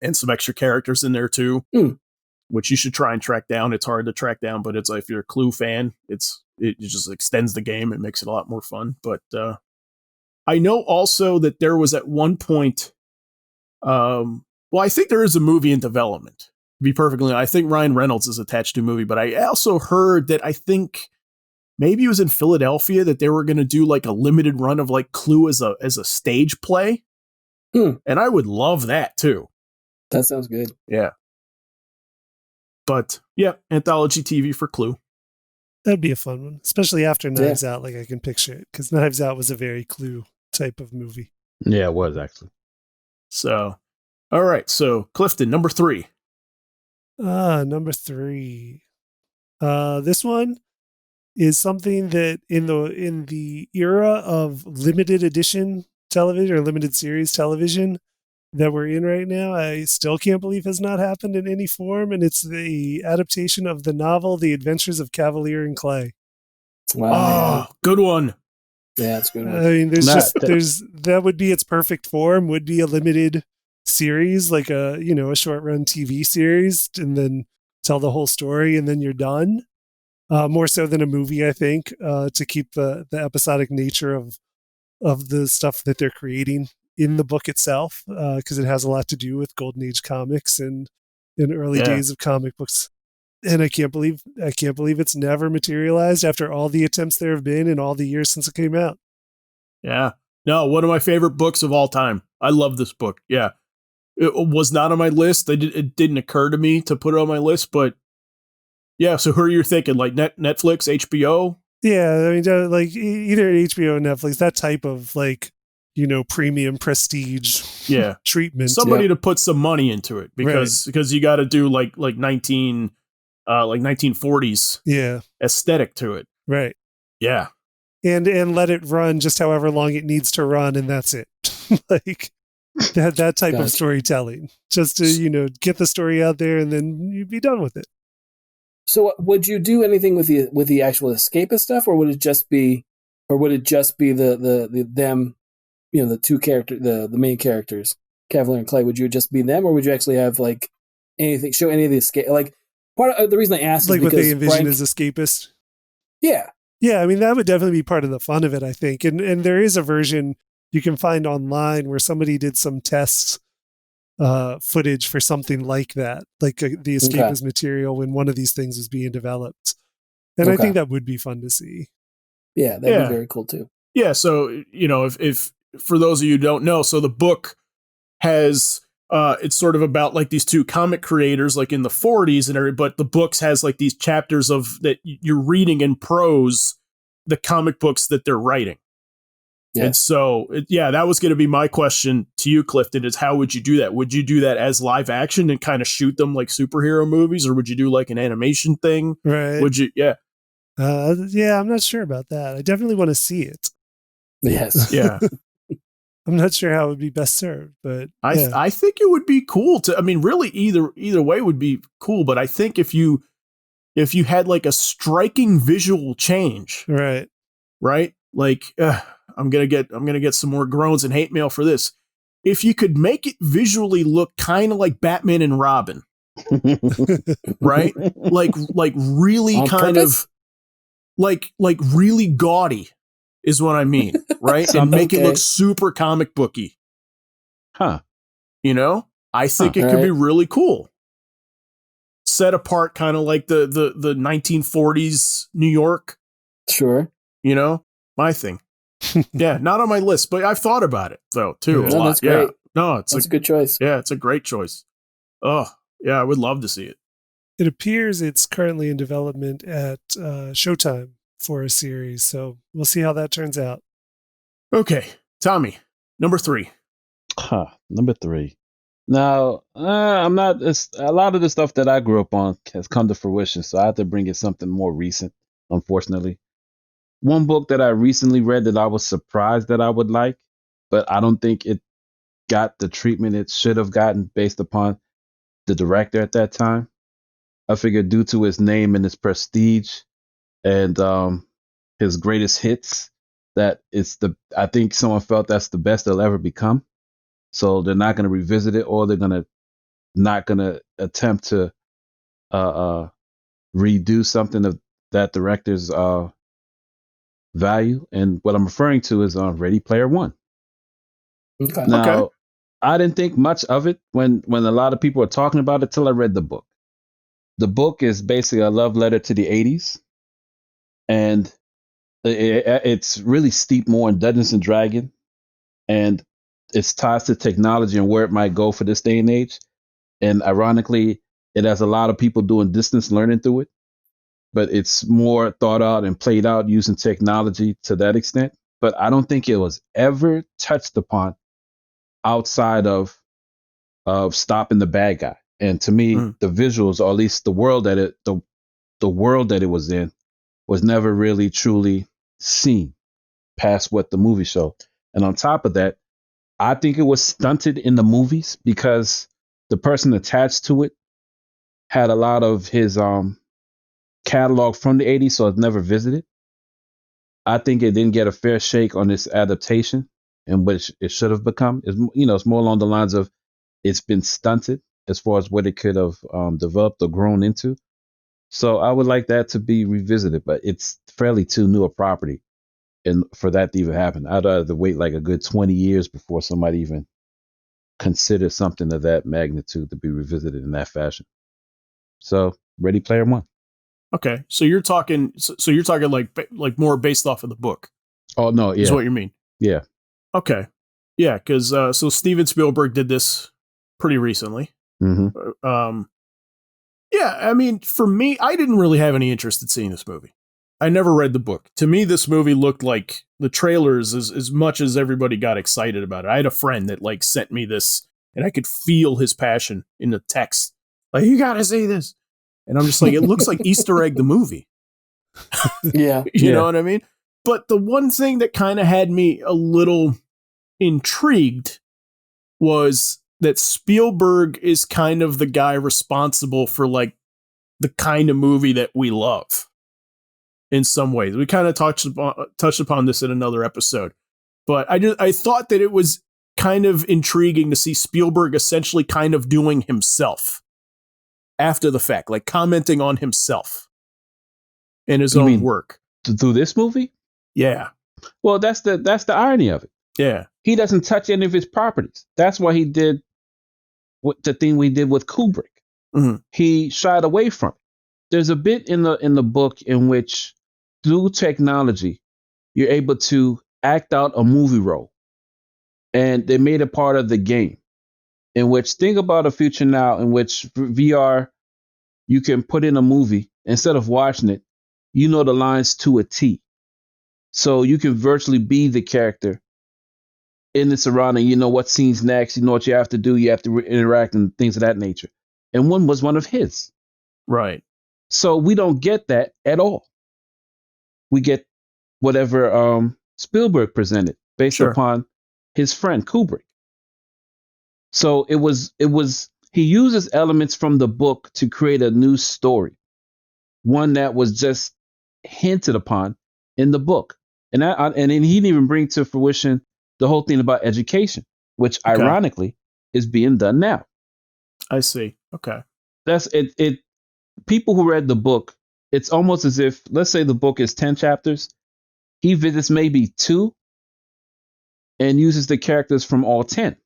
[SPEAKER 1] and some extra characters in there too, which you should try and track down. It's hard to track down, but it's like, if you're a Clue fan, it just extends the game. It makes it a lot more fun. But I know also that there was at one point, I think there is a movie in development. be perfectly honest, I think Ryan Reynolds is attached to a movie, but I also heard that I think maybe it was in Philadelphia that they were going to do like a limited run of like Clue as a stage play. And I would love that too.
[SPEAKER 2] That sounds good.
[SPEAKER 1] Yeah. But yeah, anthology TV for Clue.
[SPEAKER 4] That'd be a fun one, especially after Knives Out. Like I can picture it, because Knives Out was a very Clue type of movie.
[SPEAKER 3] Yeah, it was actually.
[SPEAKER 1] So, all right. So Clifton, number 3.
[SPEAKER 4] Number 3. This one is something that in the era of limited edition television or limited series television that we're in right now, I still can't believe has not happened in any form, and it's the adaptation of the novel The Adventures of Cavalier and Clay.
[SPEAKER 1] Wow. Oh, good one.
[SPEAKER 2] Yeah, it's good one.
[SPEAKER 4] I mean, that would be its perfect form, would be a limited series, like a short run TV series, and then tell the whole story and then you're done. More so than a movie, I think, to keep the episodic nature of the stuff that they're creating in the book itself, because it has a lot to do with Golden Age comics and in early days of comic books. And I can't believe it's never materialized after all the attempts there have been in all the years since it came out.
[SPEAKER 1] Yeah. No, one of my favorite books of all time. I love this book. Yeah. It was not on my list. It didn't occur to me to put it on my list, but yeah. So who are you thinking? Like Netflix, HBO?
[SPEAKER 4] Yeah. I mean, like either HBO or Netflix, that type of like, premium prestige treatment.
[SPEAKER 1] Somebody to put some money into it because you got to do like 1940s aesthetic to it.
[SPEAKER 4] Right.
[SPEAKER 1] Yeah.
[SPEAKER 4] And let it run just however long it needs to run, and that's it. Like that type of storytelling. Just to, get the story out there and then you'd be done with it.
[SPEAKER 2] So would you do anything with the actual escapist stuff, or would it just be the them, the two characters, the main characters, Cavalier and Clay? Would you just be them, or would you actually have like anything, show any of the escape? Like part of the reason I asked
[SPEAKER 4] like
[SPEAKER 2] is because
[SPEAKER 4] what they envision as escapist.
[SPEAKER 2] Yeah.
[SPEAKER 4] Yeah, I mean, that would definitely be part of the fun of it, I think. And there is a version you can find online where somebody did some test footage for something like that, like the escapist material when one of these things was being developed. And I think that would be fun to see.
[SPEAKER 2] Yeah, that'd be very cool too.
[SPEAKER 1] Yeah, so, if for those of you who don't know, so the book has... it's sort of about like these two comic creators, like in the 40s and everything, but the books has like these chapters of that you're reading in prose, the comic books that they're writing. Yeah. And so, that was going to be my question to you, Clifton, is how would you do that? Would you do that as live action and kind of shoot them like superhero movies, or would you do like an animation thing?
[SPEAKER 4] Right.
[SPEAKER 1] Would you? Yeah.
[SPEAKER 4] I'm not sure about that. I definitely want to see it.
[SPEAKER 2] Yes.
[SPEAKER 1] Yeah.
[SPEAKER 4] I'm not sure how it would be best served, but
[SPEAKER 1] I think it would be cool to. I mean, really, either way would be cool. But I think if you had like a striking visual change, right, like I'm gonna get some more groans and hate mail for this. If you could make it visually look kind of like Batman and Robin, right, like really
[SPEAKER 2] on
[SPEAKER 1] kind
[SPEAKER 2] purpose?
[SPEAKER 1] of like really gaudy. Is what I mean, right? And make it look super comic booky.
[SPEAKER 3] Huh.
[SPEAKER 1] I think it could be really cool. Set apart kind of like the 1940s New York.
[SPEAKER 2] Sure.
[SPEAKER 1] My thing. Yeah, not on my list, but I've thought about it though, too.
[SPEAKER 2] No, that's great.
[SPEAKER 1] Yeah. No, that's
[SPEAKER 2] a good choice.
[SPEAKER 1] Yeah, it's a great choice. Oh, yeah, I would love to see it.
[SPEAKER 4] It appears it's currently in development at Showtime for a series, so we'll see how that turns out.
[SPEAKER 1] Okay, Tommy, number 3.
[SPEAKER 3] Number 3. Now, I'm not. A lot of the stuff that I grew up on has come to fruition, so I have to bring in something more recent. Unfortunately, one book that I recently read that I was surprised that I would like, but I don't think it got the treatment it should have gotten based upon the director at that time. I figured due to his name and his prestige and his greatest hits, that I think someone felt that's the best they'll ever become. So they're not going to revisit it, or they're not going to attempt to redo something of that director's value. And what I'm referring to is Ready Player One.
[SPEAKER 2] Okay.
[SPEAKER 3] Now, I didn't think much of it when a lot of people were talking about it till I read the book. The book is basically a love letter to the 80s, and it's really steeped more in Dungeons and Dragons, and it's ties to technology and where it might go for this day and age. And ironically, it has a lot of people doing distance learning through it, but it's more thought out and played out using technology to that extent. But I don't think it was ever touched upon outside of stopping the bad guy. And to me, the visuals, or at least the world that it was in, was never really truly seen past what the movie showed. And on top of that, I think it was stunted in the movies because the person attached to it had a lot of his catalog from the 80s, so it's never visited. I think it didn't get a fair shake on this adaptation and what it should have become. It's more along the lines of it's been stunted as far as what it could have developed or grown into. So I would like that to be revisited, but it's fairly too new a property, and for that to even happen, I'd rather wait like a good 20 years before somebody even consider something of that magnitude to be revisited in that fashion. So, Ready Player One.
[SPEAKER 1] Okay, so you're talking like more based off of the book.
[SPEAKER 3] Oh no, yeah,
[SPEAKER 1] is what you mean?
[SPEAKER 3] Yeah.
[SPEAKER 1] Okay, yeah, because so Steven Spielberg did this pretty recently.
[SPEAKER 3] Mm-hmm.
[SPEAKER 1] Yeah, I mean, for me, I didn't really have any interest in seeing this movie. I never read the book. To me, this movie looked like the trailers as much as everybody got excited about it. I had a friend that like sent me this, and I could feel his passion in the text. Like, you gotta see this. And I'm just like, it looks like Easter Egg the movie.
[SPEAKER 2] Yeah.
[SPEAKER 1] You know what I mean? But the one thing that kind of had me a little intrigued was that Spielberg is kind of the guy responsible for like the kind of movie that we love in some ways. We kind of touched upon this in another episode, but I thought that it was kind of intriguing to see Spielberg essentially kind of doing himself after the fact, like commenting on himself in his own work
[SPEAKER 3] through this movie.
[SPEAKER 1] Yeah.
[SPEAKER 3] Well, that's the irony of it.
[SPEAKER 1] Yeah.
[SPEAKER 3] He doesn't touch any of his properties. That's why he did the thing we did with Kubrick.
[SPEAKER 1] Mm-hmm.
[SPEAKER 3] He shied away from it. There's a bit in the book in which, through technology, you're able to act out a movie role, and they made it part of the game. In which, think about a future now in which VR, you can put in a movie instead of watching it. You know the lines to a T, so you can virtually be the character in the surrounding. You know what scene's next. You know what you have to do. You have to interact and things of that nature. And one was one of his.
[SPEAKER 1] Right.
[SPEAKER 3] So we don't get that at all. We get whatever Spielberg presented based upon his friend Kubrick. So it was he uses elements from the book to create a new story, one that was just hinted upon in the book, and then he didn't even bring to fruition the whole thing about education, which ironically is being done now.
[SPEAKER 1] I see. Okay.
[SPEAKER 3] That's it. People who read the book, it's almost as if, let's say the book is 10 chapters, he visits maybe 2 and uses the characters from all 10.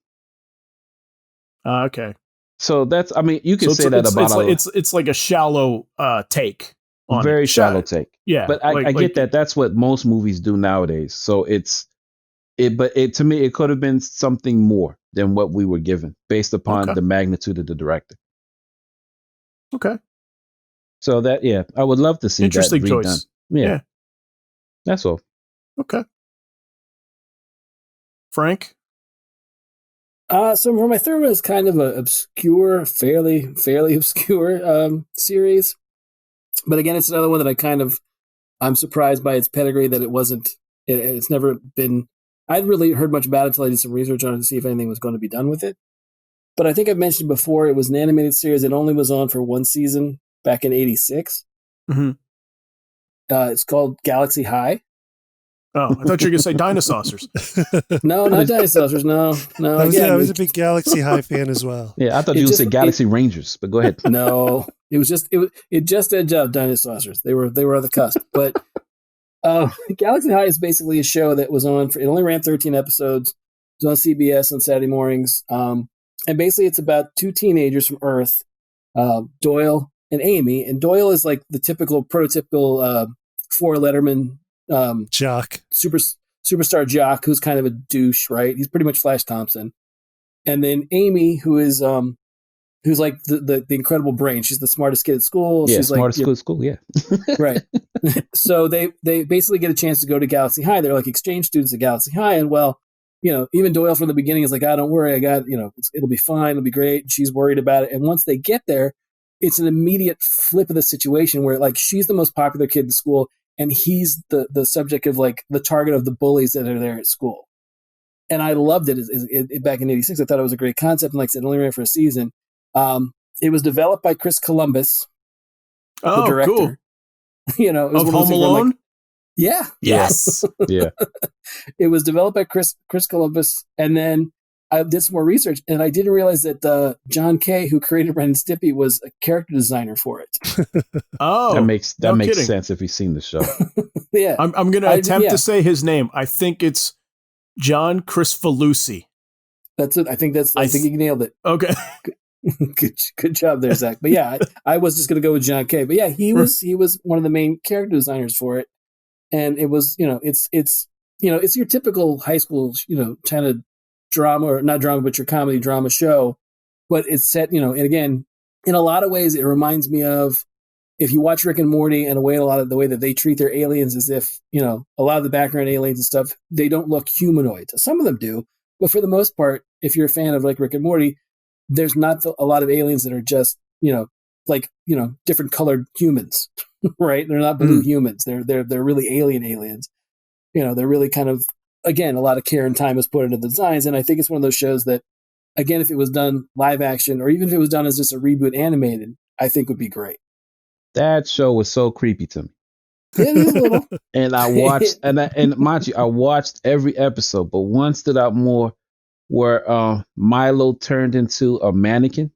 [SPEAKER 1] Okay.
[SPEAKER 3] So that's, I mean, you can say that about
[SPEAKER 1] it's like a shallow take on it.
[SPEAKER 3] Very shallow take.
[SPEAKER 1] Yeah.
[SPEAKER 3] But I get that. That's what most movies do nowadays. So but to me, it could have been something more than what we were given based upon the magnitude of the director.
[SPEAKER 1] Okay.
[SPEAKER 3] So that, yeah, I would love to see
[SPEAKER 1] interesting
[SPEAKER 3] that redone.
[SPEAKER 1] choice.
[SPEAKER 3] Yeah. That's all.
[SPEAKER 1] Okay. Frank?
[SPEAKER 2] So for my third one is kind of an obscure, fairly obscure series. But again, it's another one that I'm surprised by its pedigree that it's never been, I hadn't really heard much about it until I did some research on it to see if anything was going to be done with it. But I think I've mentioned before, it was an animated series. It only was on for one season back in 86.
[SPEAKER 1] Mm-hmm.
[SPEAKER 2] It's called Galaxy High.
[SPEAKER 1] Oh, I thought you were going to say dinosaurs.
[SPEAKER 2] No, not dinosaurs. No.
[SPEAKER 4] I was a big Galaxy High fan as well.
[SPEAKER 3] Yeah, I thought you would say Galaxy Rangers, but go ahead.
[SPEAKER 2] No, it just edged out dinosaurs. They were on the cusp. But Galaxy High is basically a show that was on. It only ran 13 episodes. It was on CBS on Saturday mornings. And basically, it's about 2 teenagers from Earth, Doyle and Amy, and Doyle is like the prototypical four Letterman
[SPEAKER 4] jock,
[SPEAKER 2] superstar jock who's kind of a douche, right? He's pretty much Flash Thompson. And then Amy, who's like the incredible brain. She's the smartest kid at school.
[SPEAKER 3] Yeah,
[SPEAKER 2] she's
[SPEAKER 3] smartest
[SPEAKER 2] like,
[SPEAKER 3] kid at school. Yeah,
[SPEAKER 2] right. So they basically get a chance to go to Galaxy High. They're like exchange students at Galaxy High, and well, even Doyle from the beginning is like, don't worry, I got, it'll be fine, it'll be great. And she's worried about it. And once they get there, it's an immediate flip of the situation where like she's the most popular kid in school, and he's the subject of like the target of the bullies that are there at school. And I loved it back in '86. I thought it was a great concept, and like I said, it only ran for a season. It was developed by Chris Columbus, the director.
[SPEAKER 1] Cool.
[SPEAKER 2] It was
[SPEAKER 1] of Home Alone.
[SPEAKER 2] Like, yeah.
[SPEAKER 1] Yes.
[SPEAKER 3] Yeah.
[SPEAKER 2] It was developed by Chris Columbus, and then I did some more research, and I didn't realize that John Kay, who created Ren and Stimpy, was a character designer for it.
[SPEAKER 1] Oh,
[SPEAKER 3] that makes
[SPEAKER 1] kidding.
[SPEAKER 3] sense if you've seen the show.
[SPEAKER 2] Yeah,
[SPEAKER 1] I'm going to attempt to say his name. I think it's John Cristofalusi.
[SPEAKER 2] That's it. I think you nailed it.
[SPEAKER 1] Okay.
[SPEAKER 2] Good job there, Zach. But yeah, I was just going to go with John Kay. But yeah, he was one of the main character designers for it, and it was it's your typical high school kind of drama, or not drama, but your comedy drama show. But it's set and again, in a lot of ways, it reminds me of if you watch Rick and Morty, and a lot of the way that they treat their aliens as if a lot of the background aliens and stuff, they don't look humanoid. Some of them do, but for the most part, if you're a fan of like Rick and Morty, there's not a lot of aliens that are just, different colored humans, right? They're not blue humans. They're really alien aliens. They're really kind of, again, a lot of care and time is put into the designs. And I think it's one of those shows that, again, if it was done live action, or even if it was done as just a reboot animated, I think would be great.
[SPEAKER 3] That show was so creepy to me.
[SPEAKER 2] Yeah, a little.
[SPEAKER 3] And I watched, and mind you, I watched every episode, but one stood out more, where Milo turned into a mannequin.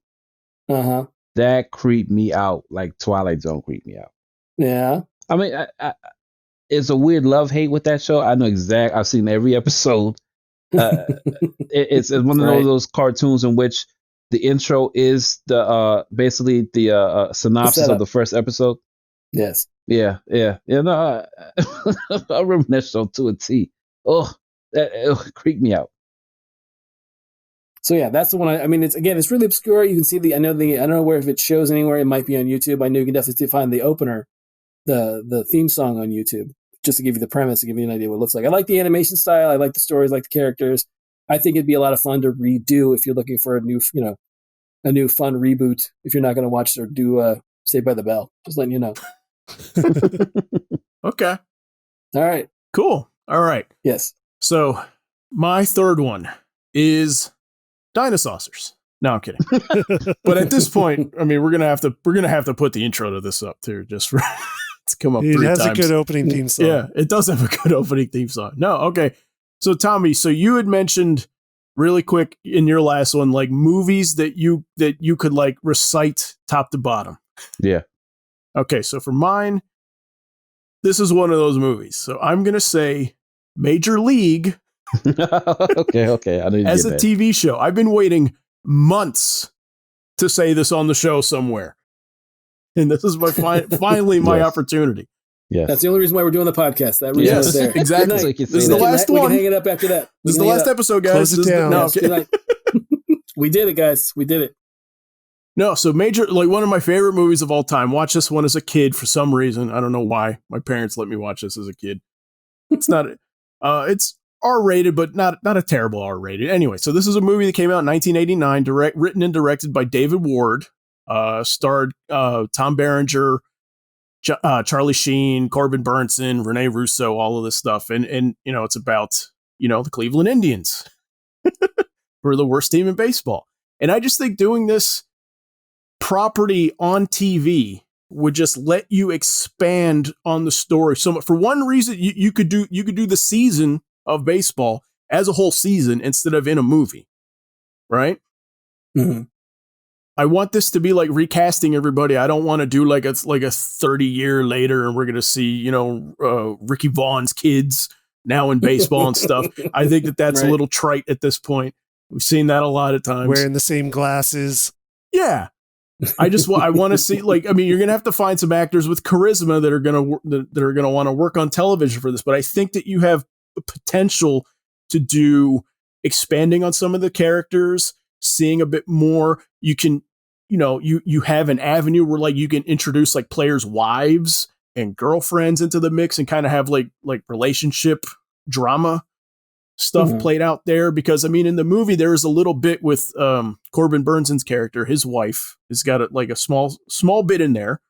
[SPEAKER 2] Uh-huh.
[SPEAKER 3] That creeped me out, like Twilight Zone creeped me out.
[SPEAKER 2] Yeah.
[SPEAKER 3] I mean, it's a weird love-hate with that show. I know I've seen every episode. It's one of those cartoons in which the intro is basically the synopsis of the first episode.
[SPEAKER 2] Yes.
[SPEAKER 3] Yeah. No, I remember that show to a T. Oh, it creeped me out.
[SPEAKER 2] So yeah, that's the one. It's really obscure. You can see I don't know where, if it shows anywhere. It might be on YouTube. I know you can definitely find the opener, the theme song on YouTube, just to give you the premise, to give you an idea what it looks like. I like the animation style. I like the stories, I like the characters. I think it'd be a lot of fun to redo if you're looking for a new fun reboot. If you're not going to watch or do Saved by the Bell, just letting you know.
[SPEAKER 1] Okay.
[SPEAKER 2] All right.
[SPEAKER 1] Cool. All right.
[SPEAKER 2] Yes.
[SPEAKER 1] So my third one is Dinosaurs. No, I'm kidding. But at this point, I mean, we're gonna have to put the intro to this up too, just for to come up. It has
[SPEAKER 4] a good opening theme song.
[SPEAKER 1] Yeah, it does have a good opening theme song. No, okay. So Tommy, you had mentioned really quick in your last one, like movies that you could like recite top to bottom.
[SPEAKER 3] Yeah.
[SPEAKER 1] Okay, so for mine, this is one of those movies. So I'm gonna say Major League.
[SPEAKER 3] Okay. I
[SPEAKER 1] as a TV show. I've been waiting months to say this on the show somewhere, and this is my finally my opportunity.
[SPEAKER 3] Yeah,
[SPEAKER 2] that's the only reason why we're doing the podcast. That reason is there.
[SPEAKER 1] Exactly. This is the last one.
[SPEAKER 2] We can hang it up after that.
[SPEAKER 1] This is the last episode, guys.
[SPEAKER 4] Close it down.
[SPEAKER 1] No, okay.
[SPEAKER 2] We did it, guys. We did it.
[SPEAKER 1] No, so one of my favorite movies of all time. Watched this one as a kid for some reason. I don't know why. My parents let me watch this as a kid. It's not. It's R-rated, but not a terrible R-rated. Anyway, so this is a movie that came out in 1989, written and directed by David Ward, starred Tom Berenger, Charlie Sheen, Corbin Burnson, Rene Russo, all of this stuff, and it's about the Cleveland Indians, who are the worst team in baseball. And I just think doing this property on TV would just let you expand on the story so much. For one reason, you could do the season of baseball as a whole season instead of in a movie, right?
[SPEAKER 2] Mm-hmm.
[SPEAKER 1] I want this to be like recasting everybody. I don't want to do like a 30-year later and we're going to see, Ricky Vaughn's kids now in baseball and stuff. I think that's a little trite at this point. We've seen that a lot of times.
[SPEAKER 4] Wearing the same glasses.
[SPEAKER 1] Yeah. I want to see, like, I mean, you're gonna have to find some actors with charisma that are gonna want to work on television for this. But I think that you have the potential to do expanding on some of the characters, seeing a bit more. You can, you have an avenue where like you can introduce like players' wives and girlfriends into the mix and kind of have like relationship drama stuff played out there. Because I mean, in the movie there is a little bit with Corbin Burnson's character, his wife has got a small bit in there,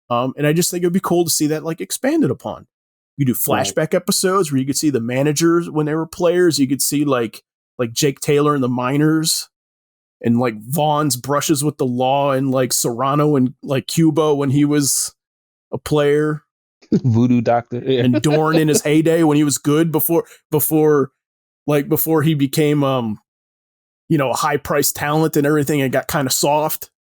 [SPEAKER 1] and I just think it'd be cool to see that like expanded upon. You do flashback episodes where you could see the managers when they were players. You could see like Jake Taylor and the minors, and like Vaughn's brushes with the law, and like Serrano and like Cuba when he was a player,
[SPEAKER 3] Voodoo Doctor,
[SPEAKER 1] and Dorn in his heyday when he was good before he became a high priced talent and everything and got kind of soft.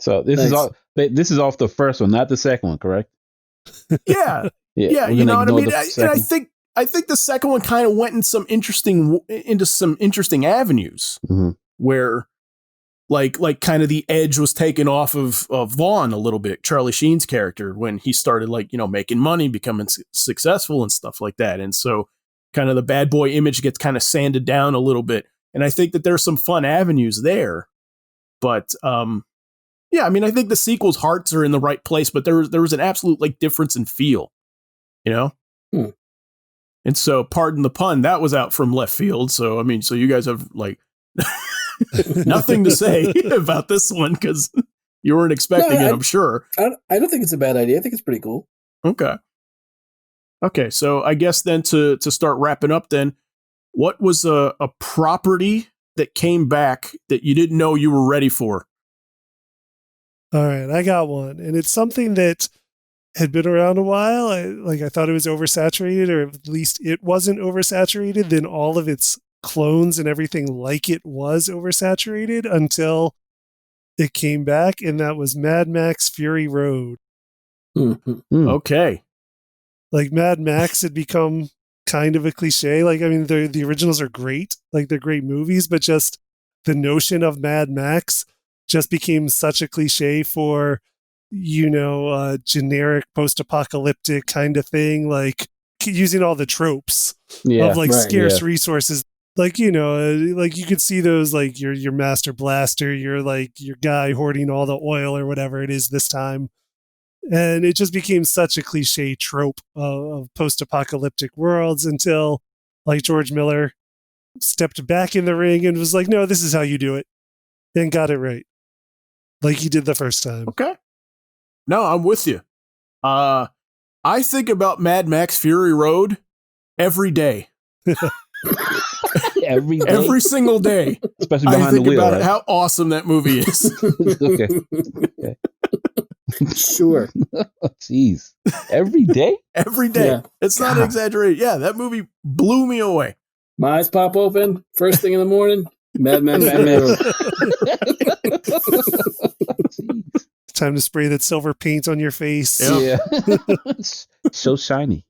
[SPEAKER 3] So this is off the first one, not the second one, correct?
[SPEAKER 1] Yeah. You know what I mean? I think the second one kind of went in some interesting avenues where like kind of the edge was taken off of Vaughn a little bit, Charlie Sheen's character, when he started making money, becoming successful and stuff like that. And so kind of the bad boy image gets kind of sanded down a little bit. And I think that there's some fun avenues there. But I mean, I think the sequel's hearts are in the right place, but there was an absolute like difference in feel, And so, pardon the pun, that was out from left field. So, I mean, so you guys have like nothing to say about this one because you weren't expecting it, I'm sure.
[SPEAKER 2] I don't think it's a bad idea. I think it's pretty cool.
[SPEAKER 1] Okay. So I guess then to start wrapping up then, what was a property that came back that you didn't know you were ready for?
[SPEAKER 4] All right, I got one. And it's something that had been around a while. I thought it was oversaturated, or at least it wasn't oversaturated. Then all of its clones and everything like it was oversaturated until it came back, and that was Mad Max Fury Road.
[SPEAKER 1] Okay.
[SPEAKER 4] Like Mad Max had become kind of a cliche. Like, I mean, the originals are great. Like, they're great movies, but just the notion of Mad Max just became such a cliche for, generic post-apocalyptic kind of thing, like using all the tropes of like scarce resources. Like, like you could see those, like your master blaster, your guy hoarding all the oil or whatever it is this time. And it just became such a cliche trope of post-apocalyptic worlds until like George Miller stepped back in the ring and was like, no, this is how you do it, and got it right. Like he did the first time.
[SPEAKER 1] Okay. No, I'm with you. I think about Mad Max Fury Road every day.
[SPEAKER 3] Every day?
[SPEAKER 1] Every single day.
[SPEAKER 3] Especially behind the wheel.
[SPEAKER 1] I think about
[SPEAKER 3] right?
[SPEAKER 1] how awesome that movie is.
[SPEAKER 3] Okay.
[SPEAKER 2] Sure.
[SPEAKER 3] Jeez. Every day?
[SPEAKER 1] Every day. Yeah. It's not an exaggeration. Yeah, that movie blew me away.
[SPEAKER 2] My eyes pop open, first thing in the morning, Mad Max Fury Road.
[SPEAKER 4] Time to spray that silver paint on your face.
[SPEAKER 3] Yeah. So shiny.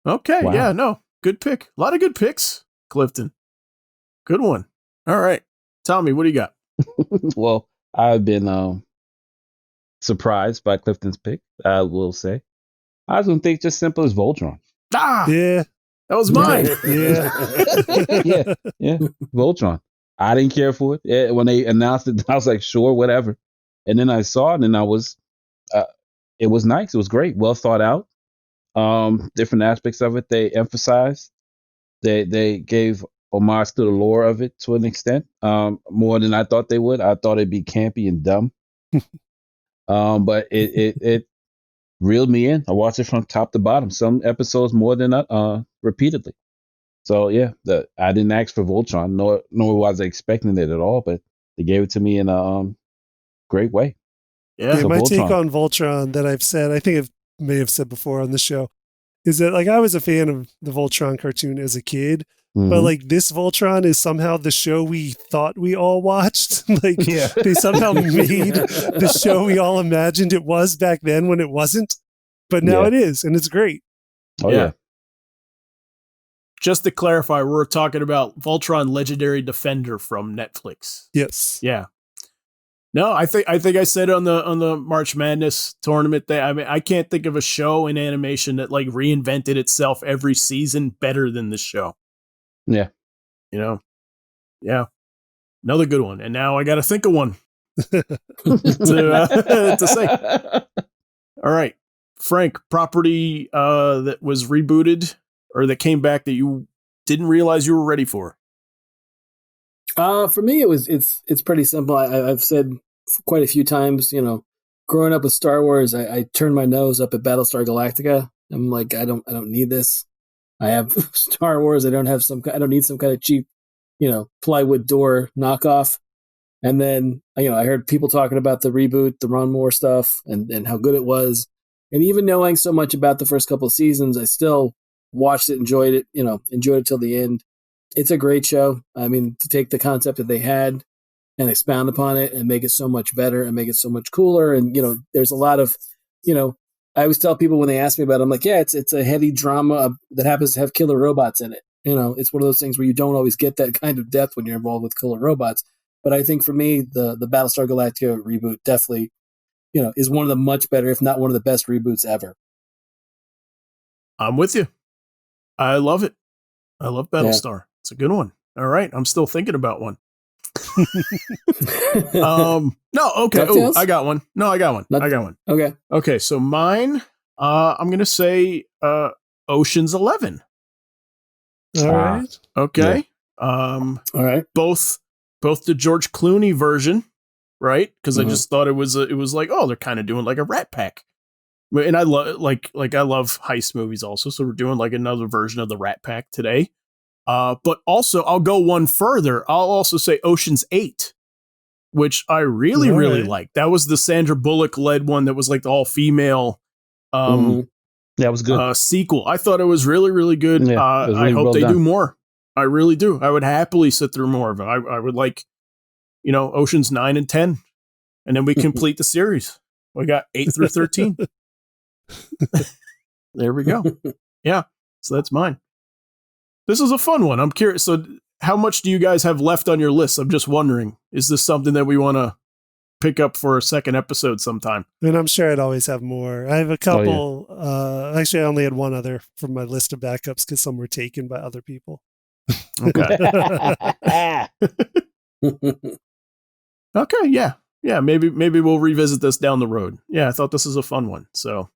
[SPEAKER 1] Okay. Wow. Yeah, no. Good pick. A lot of good picks, Clifton. Good one. All right. Tommy, what do you got?
[SPEAKER 3] Well, I've been surprised by Clifton's pick, I will say. I was going to think just simple as Voltron.
[SPEAKER 4] Yeah.
[SPEAKER 1] That was mine.
[SPEAKER 3] Yeah. Voltron. I didn't care for it. When they announced it, I was like, sure, whatever. And then I saw it, and it was nice. It was great. Well thought out. Different aspects of it they emphasized. They gave homage to the lore of it to an extent, more than I thought they would. I thought it'd be campy and dumb. But it reeled me in. I watched it from top to bottom. Some episodes more than repeatedly. So yeah, I didn't ask for Voltron, nor was I expecting it at all, but they gave it to me in a great way.
[SPEAKER 4] Yeah,
[SPEAKER 3] so
[SPEAKER 4] my
[SPEAKER 3] Voltron.
[SPEAKER 4] take on Voltron that I've said, I think I may have said before on the show, is that like I was a fan of the Voltron cartoon as a kid, but like this Voltron is somehow the show we thought we all watched. Like they somehow made the show we all imagined it was back then when it wasn't, but now it is, and it's great.
[SPEAKER 3] Oh yeah.
[SPEAKER 1] just to clarify, we're talking about Voltron Legendary Defender from Netflix.
[SPEAKER 4] Yes.
[SPEAKER 1] Yeah. No, I think I said on the March Madness tournament that, I mean, I can't think of a show in animation that like reinvented itself every season better than this show.
[SPEAKER 3] Yeah.
[SPEAKER 1] You know? Yeah. Another good one. And now I got to think of one to say. All right. Frank, property that was rebooted or that came back that you didn't realize you were ready for.
[SPEAKER 2] For me, it's pretty simple. I've said quite a few times, you know, growing up with Star Wars, I turned my nose up at Battlestar Galactica. I'm like, I don't need this. I have Star Wars. I don't need some kind of cheap, you know, plywood door knockoff. And then, you know, I heard people talking about the reboot, the Ron Moore stuff, and how good it was. And even knowing so much about the first couple of seasons, I still watched it, enjoyed it till the end. It's a great show. I mean, to take the concept that they had and expound upon it and make it so much better and make it so much cooler. And, you know, there's a lot of, you know, I always tell people when they ask me about it, I'm like, yeah, it's a heavy drama that happens to have killer robots in it. You know, it's one of those things where you don't always get that kind of depth when you're involved with killer robots. But I think for me, the Battlestar Galactica reboot definitely, you know, is one of the much better, if not one of the best reboots ever.
[SPEAKER 1] I'm with you. I love it. I love Battlestar. Yeah. It's a good one. All right. I'm still thinking about one. No, okay. Oh, I got one. No, I got one. I got one.
[SPEAKER 2] Okay.
[SPEAKER 1] Okay. So mine, I'm going to say Ocean's 11.
[SPEAKER 4] All right.
[SPEAKER 1] Okay.
[SPEAKER 2] Yeah. All right.
[SPEAKER 1] Both the George Clooney version, right? Because I just thought it was like, oh, they're kind of doing like a Rat Pack. And I love I love heist movies also, so we're doing like another version of the Rat Pack today. But also I'll go one further. I'll also say Ocean's 8, which I really liked. That was the Sandra Bullock led one that was like the all female.
[SPEAKER 3] Yeah, it was good.
[SPEAKER 1] Sequel. I thought it was really good.
[SPEAKER 3] Yeah, really
[SPEAKER 1] I hope they
[SPEAKER 3] done.
[SPEAKER 1] do more. I really do. I would happily sit through more of it. I would like, you know, Oceans 9 and 10, and then we complete the series. We got 8 through 13. There we go. Yeah. So that's mine. This is a fun one. I'm curious. So how much do you guys have left on your list? I'm just wondering, is this something that we want to pick up for a second episode sometime?
[SPEAKER 4] And I'm sure I'd always have more. I have a couple. Oh, yeah. Actually, I only had one other from my list of backups because some were taken by other people.
[SPEAKER 1] Okay. Okay. Yeah. Maybe we'll revisit this down the road. Yeah. I thought this was a fun one. So,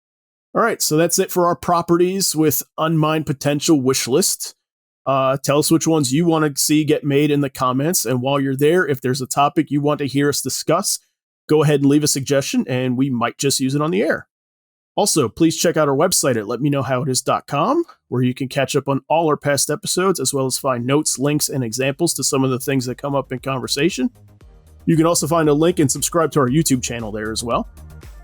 [SPEAKER 1] all right. So that's it for our properties with unmined potential wish list. Tell us which ones you want to see get made in the comments. And while you're there, if there's a topic you want to hear us discuss, go ahead and leave a suggestion and we might just use it on the air. Also, please check out our website at letmeknowhowitis.com, where you can catch up on all our past episodes, as well as find notes, links, and examples to some of the things that come up in conversation. You can also find a link and subscribe to our YouTube channel there as well.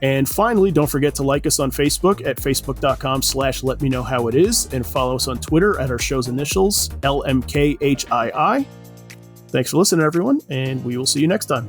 [SPEAKER 1] And finally, don't forget to like us on Facebook at facebook.com/letmeknowhowitis and follow us on Twitter at our show's initials, LMKHII. Thanks for listening, everyone, and we will see you next time.